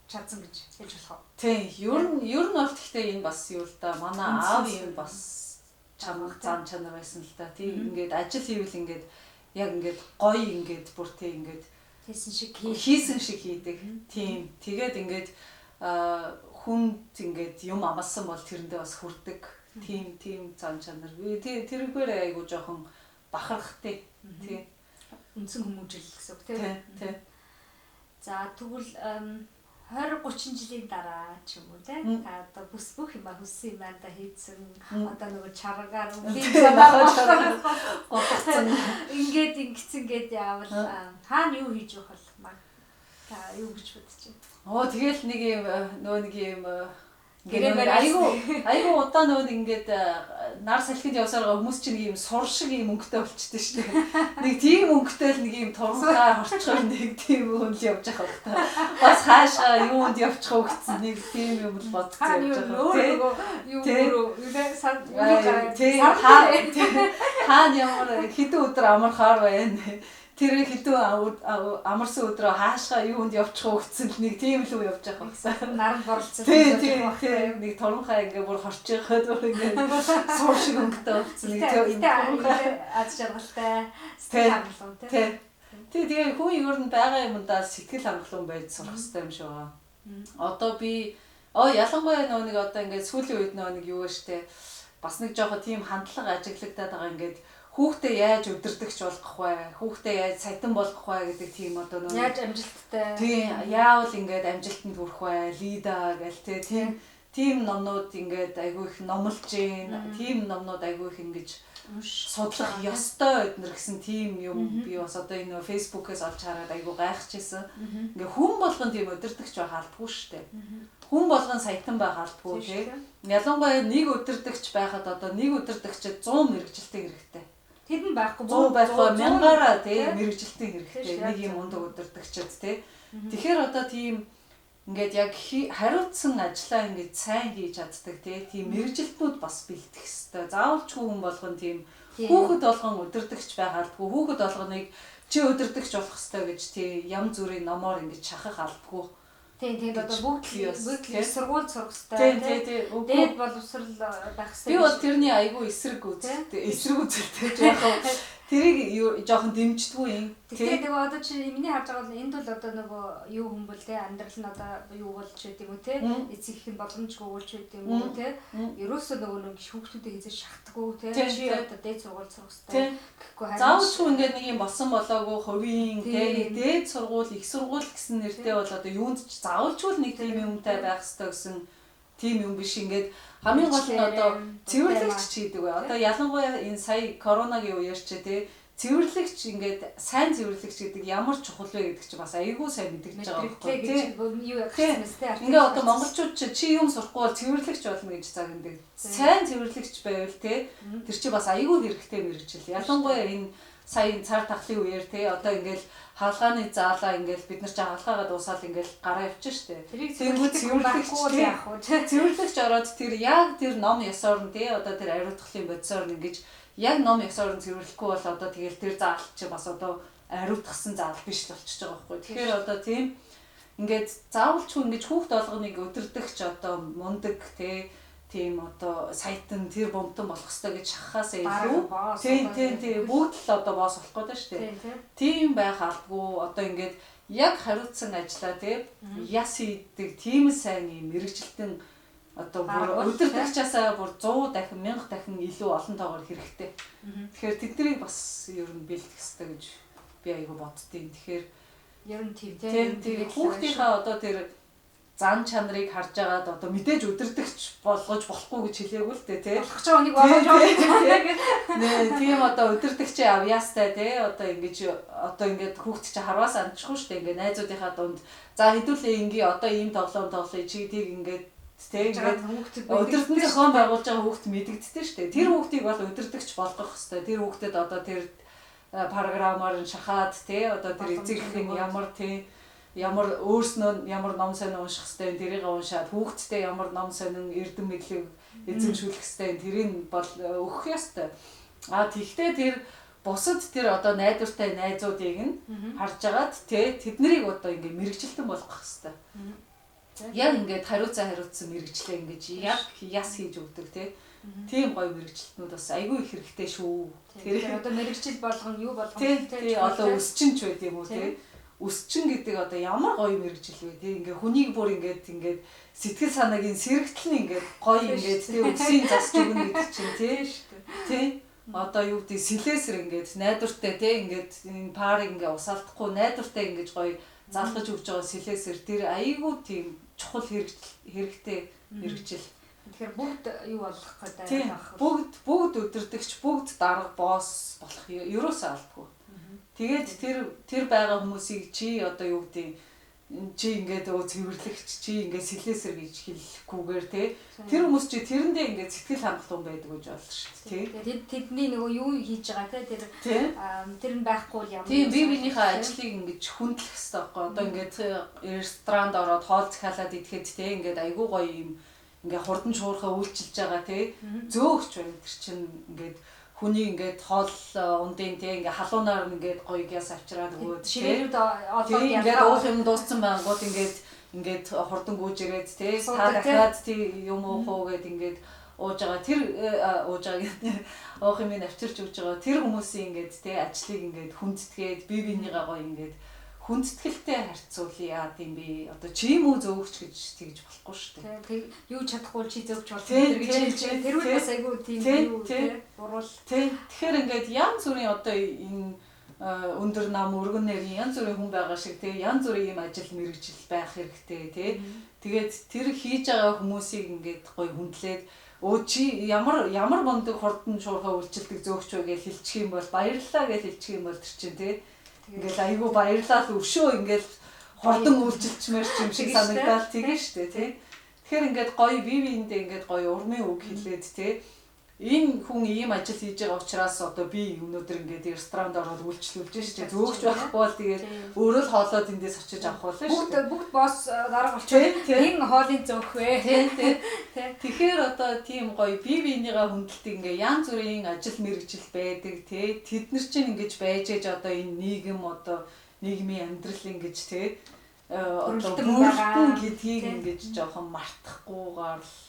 чадсан гэж хэлж болох уу? Тийм, ер нь бол гэхдээ энэ бас юу л да манай аав юм бас чамаг зан чанар байсан л да. Тийм ингээд ажил хийвэл ингээд яг ингээд гоё ингээд бүр тийм ингээд хийсэн шиг хийдэг. Тийм. Тэгээд ингээд хүнд ингээд юм амлсан бол тэрэндээ бас хүрдэг. Тийм зан чанар. Тэрүүгээр айгу жоохон бахархтай. Тийм. Үндсэн хүмүүжил гэсэн үг тийм. За тэгвэл 20-30 жилийн дараа ч юм уу тийм та одоо бүх юм хүссэн юм байна хийцэн одоо нөгөө чаргаар үгүй санаа ингээд ингэцэнгээд яавал хаана юу хийж явах бол та юу гэж бодож байна? Тэгэл нэг юм нөгөө нэг юм айгу удаа нөгөө ингээд нар салхинд явсаар хүмүүс чинь нэг юм сур шиг юм өнгөтэй болчтой шүү дээ. Нэг тийм өнгөтэй л нэг юм турхаа хорчхоор нэг тийм үйл явж байгаа байх та. Бас хаашаа юунд явчих уу гэсэн нэг тийм юм л бодсон явж байгаа. Тийм хаана ямар хэдэн өдөр амархаар байна. Тэр хэдэн амарсан өдрөө хаашаа юунд явчих уу гэсэн нэг тийм л үе явж байгаа байсан. Наран борлцсон. Тийм. Нэг торнхаа ингээ бүр хорчхоод ингээ сур шиг өнгөтэй болсон. Нэг тийм аз жаргалтай сэтгэл хангалуун тийм. Тэгээ хүн ер нь байгаа юмдаа сэтгэл хангалуун байж сурах хэрэгтэй юм шиг байгаа. Одоо би ялангуяа нэг одоо ингээ сүүлийн үед нэг юу штэ бас нэг жоохон тийм хандлага ажиглагдаад байгаа ингээд хүүхдээ яаж өдөрдөгч болгох вэ? Хүүхдээ яаж сайтан болгох вэ гэдэг тийм одоо нөгөө яаж амжилттай. Тийм, яавал ингээд амжилтанд хүрэх вэ? Лида гэл тийм номнууд ингээд айгүй их номлож гин. Тийм номнууд айгүй их ингэж судлах ёстой эднэр гэсэн тийм юм би бас одоо энэ фэйсбүүкээс олж хараад айгүй гайхчихсан. Ингээ хүн болгон тийм өдөрдөгч байх албагүй шүү дээ. Хүн болгон саятан байх албагүй тийм. Ялангуяа нэг өдөрдөгч байхад одоо нэг өдөрдөгчд 100 мэрэгжилтийн хэрэгтэй. Тэдэн байхгүй 100 байхгүй мянгаараа тийм мэрэгжилтийн хэрэгтэй. Нэг юм ундаг өдөрдөгчд тийм. Тэгэхээр одоо тийм ингээд яг хариуцсан ажлаа ингээд сайн хийж чаддаг тийм мэрэгжилтнүүд бас бэлтгэх хэрэгтэй. Заавалч хүн болгон тийм хүүхэд болгон өдөрдөгч байх албагүй. Хүүхэд болгоныг чи өдөрдөгч болох хэрэгтэй гэж тийм ям зүрийн номоор ингээд шахах албагүй. Тийм одоо бүгд сургууль сурах хэрэгтэй тийм. Дээд боловсрал байх хэрэгтэй. Би бол тэрний айгүй эсрэг үзэлтэй жоохон тэрийг жоохон дэмждэггүй юм. Тэгээ одоо чи миний харж байгаа бол энд бол одоо нөгөө юу хүн бол те амьдрал нь одоо юу болж байд юм уу те эцэг их боломжгүй болж байд юм уу те ерөөсөө нөгөө нэг хүүхдүүдээ хийж шахдаггүй те чи одоо дээд сургууль сурах хэрэгтэй гэхгүй харин заавалчгүй ингээд нэг юм болсон болоогүй хувийн те нэг дээд сургууль их сургууль гэсэн нэртэй бол одоо юунд ч заавалчгүй нэг тийм юмтай байх хэрэгтэй гэсэн тийм юм биш ингээд хамгийн гол нь одоо цэвэрлэгч хийдэг бай. Одоо ялангуяа энэ сая коронагийн үеэр ч тий цэвэрлэгч ингээд сайн цэвэрлэгч гэдэг ямар чухал вэ гэдэг чинь бас айгүй сайн мэдгэж байгаа байхгүй тий. Ингээ одоо монголчууд чи юм сурахгүй бол цэвэрлэгч болно гэж загнадаг. Сайн цэвэрлэгч байвал тий тэр чи бас айгүй хэрэгтэй мэрэгжил. Ялангуяа энэ сая цар тахлын үеэр тий одоо ингээл хаалгааны заалаа ингээл бид нар ч хаалгаагаа дуусаад ингээл гараа явчих штэ. Тэнгүүд цэвэрлэгч яах вэ? Цэвэрлэгч ороод тэр яг тэр ном ёсоор нь тий одоо тэр ариутгахын бодисоор нь ингэж яг ном ёсоор нь цэвэрлэхгүй бол одоо тэгэл тэр заалт чи бас одоо ариутгасан заал биш л болчихж байгаа байхгүй. Тэгэхээр одоо тийм ингээд заавалчгүй ингэж хүүхд болгоныг өдөрдөгч одоо мундаг тий тийм одоо сайтан тэр бомтон болох хэрэгтэй гэж шахахаас илүү тийм бүгд л одоо боос болох гэдэг шүү дээ. Тийм байх албагүй одоо ингээд яг хариуцсан ажиллаа тийм яс хийдэг тийм сайн юм мэрэгжилтэн одоо бүр өдөртөгчаасаа бүр 100 дахин 1000 дахин илүү олон тоогоор хэрэгтэй. Тэгэхээр тэднийг бас ер нь бэлтгэх хэрэгтэй гэж би айгу боддtiin. Тэгэхээр ер нь тийм хүүхдийнхаа одоо тэр зан чанарыг харж агаад одоо мэдээж удирдахч болгож болохгүй гэж хэлээгүй л дээ тий. Болох ч нэг болгож байгаа. Нэ тийм одоо удирдахч авьяастай тий одоо ингээд хүүхд чи харваас амжихгүй шүү дээ. Ингээд найзуудынхаа дунд за хэдүүлээ ингээ одоо ийм тоглоом тоглоё чи тийг ингээд тий ингээд удирдан зохион байгуулж байгаа хүүхд мэдэгддэг шүү дээ. Тэр хүүхдийг бол удирдахч болгох хэрэгтэй. Тэр хүүхдэд одоо тэр програмаар шахаад тий одоо тэр эцэгхэн ямар өөрснөө ямар ном сонин унших хэвтэй тэрийг уншаад хүүхдтэй ямар ном сонин эрдэм мэдлэг эзэмшүүлэх хэвтэй тэрийг бол өгөх ёстой. Тэгвэл тэр бусад тэр одоо найдвартай найзуудыг нь харж агаад тэднийг одоо ингээ мэрэгчлэн болгох хэвтэй. Яг ингээд хариуцсан мэрэгчлээ ингэж яг яс хийж өгдөг тийм гоё мэрэгчлэтнүүд бас айгүй их хэрэгтэй шүү. Тэр одоо мэрэгчл болгон юу болгон одоо өсчин ч байд юм уу өсчин гэдэг одоо ямар гоё мэрэгжил вэ ингээ хүнийг бүр ингээд сэтгэл санаагийн сэрэгтэл нь ингээд гоё ингээд өсийн засч өгнө гэдэг чинь тий одоо юу гэдэг сэлэсэр ингээд найдвартай ингээд энэ парыг ингээд усаалдахгүй найдвартай ингээд гоё залгаж өгж байгаа сэлэсэр тэр айгүй тийм чухал хэрэгтэй мэрэгжил. Тэгэхээр бүгд юу болох гэдэг байх. Бүгд өдөрдөгч бүгд дарга босс болох ерөөсөө алдгүй. Тэгээд тэр байгаа хүмүүсийг чи одоо юу гэдэг чи ингээд цэвэрлэгч чи ингээд сэлэсэр гэж хэлэхгүйгээр тэр хүмүүс чи тэрэндээ ингээд сэтгэл хангалуун байдаг гэж болно шүү дээ. Тэгээд тэдний нөгөө юу хийж байгаа тэр нь байхгүй юм. Тийм биенийхээ ажлыг ингээд хүндлэх хэрэгтэй байхгүй. Одоо ингээд ресторанд ороод хоол захиалаад идэхэд ингээд айгүй гоё юм ингээд хурдан шуурхаа үйлчилж байгаа зөөгч байна. Тэр чинь ингээд хүний ингээд хоол ундын ингээд халуунаар ингээд гоё гяс авчираад өгөөд ширээнд олоод ингээд уух юм дууссан байнгут ингээд хурдан гүйж ирээд та дахиад юм уух уу гэд ингээд ууж байгаа тэр ууж байгаа уух юм авчирч өгж байгаа тэр хүмүүсийн ингээд ажлыг ингээд хүндэтгээд бие биенийгаа гоё ингээд хүндэтгэлтэй харьцуулъя тийм би одоо чи юм уу зөөгч гэж тэгж болохгүй шүү дээ. Тэг юу чадахгүй чи зөөгч болох тэр гэж хэлж байгаа. Тэр үл бас айгүй тийм юу буруу. Тэгэхээр ингээд янз бүрийн одоо энэ өндөр нам өргөн нэрийн янз бүрийн хүн байгаа шиг янз бүрийн юм ажил мэргэжил байх хэрэгтэй тэгээд тэр хийж байгаа хүмүүсийг ингээд гоё хүндлээд чи ямар мундаг хурдан шуурхаа үйлчилдэг зөөгч вэ гэж хэлчих юм бол баярлалаа гэж хэлчих юм бол тэр чинь ингээл айгүй баярлал өвшөө ингээл хордон үйлчилчмээр юм шиг санагдал тэгэн штэ Тэгэхээр ингээд гоё бие биендээ ингээд гоё урмын үг хэлээд энэ хүн ийм ажил хийж байгаа учраас одоо би өнөөдөр ингээд ресторанд ороод үйлчлүүлж штэ зөөгч байхгүй бол тэгээд өөрөө л хоолоод эндээс очиж авах болно штэ бүгд босс дарга болчихсон энэ хоолын зөөх вэ тэгэхээр одоо тийм гоё бие биенийгаа хүндэлдэг ингээд янз бүрийн ажил мэргэжил байдаг тэд нар чинь ингэж байж ээж одоо энэ нийгэм одоо нийгмийн амьдрал ингэж одоо бүрэлдэн гэдгийг ингэж жоохон мартахгүйгээр л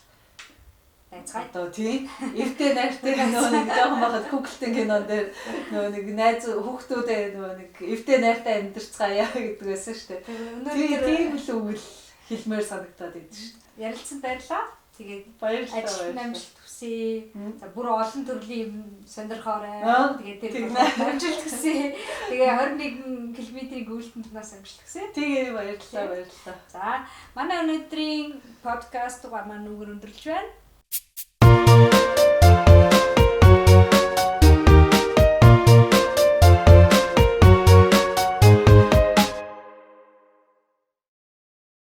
одоо эвтэй найртай нөгөө нэг жоохон байхад Google-тэй кинон дээр нөгөө нэг найз хүүхдүүдээ нөгөө нэг эвтэй найртай амьдарцгаая гэдэг байсан шүү дээ. Тийм л үгэл хэлмээр санагдаад идэв шүү дээ. Ярилцсан баярлаа. Тэгээд баярлалаа. Амжилт хүсье. За бүр олон төрлийн сонирхоорой. Тэгээд тэр амжилт хүсье. Тэгээ 21 км-ийн гүйлтэнд нас амжилт хүсье. Тэгээ баярлалаа. За манай өнөөдрийн подкаст дугаар маань өндөрлөж байна.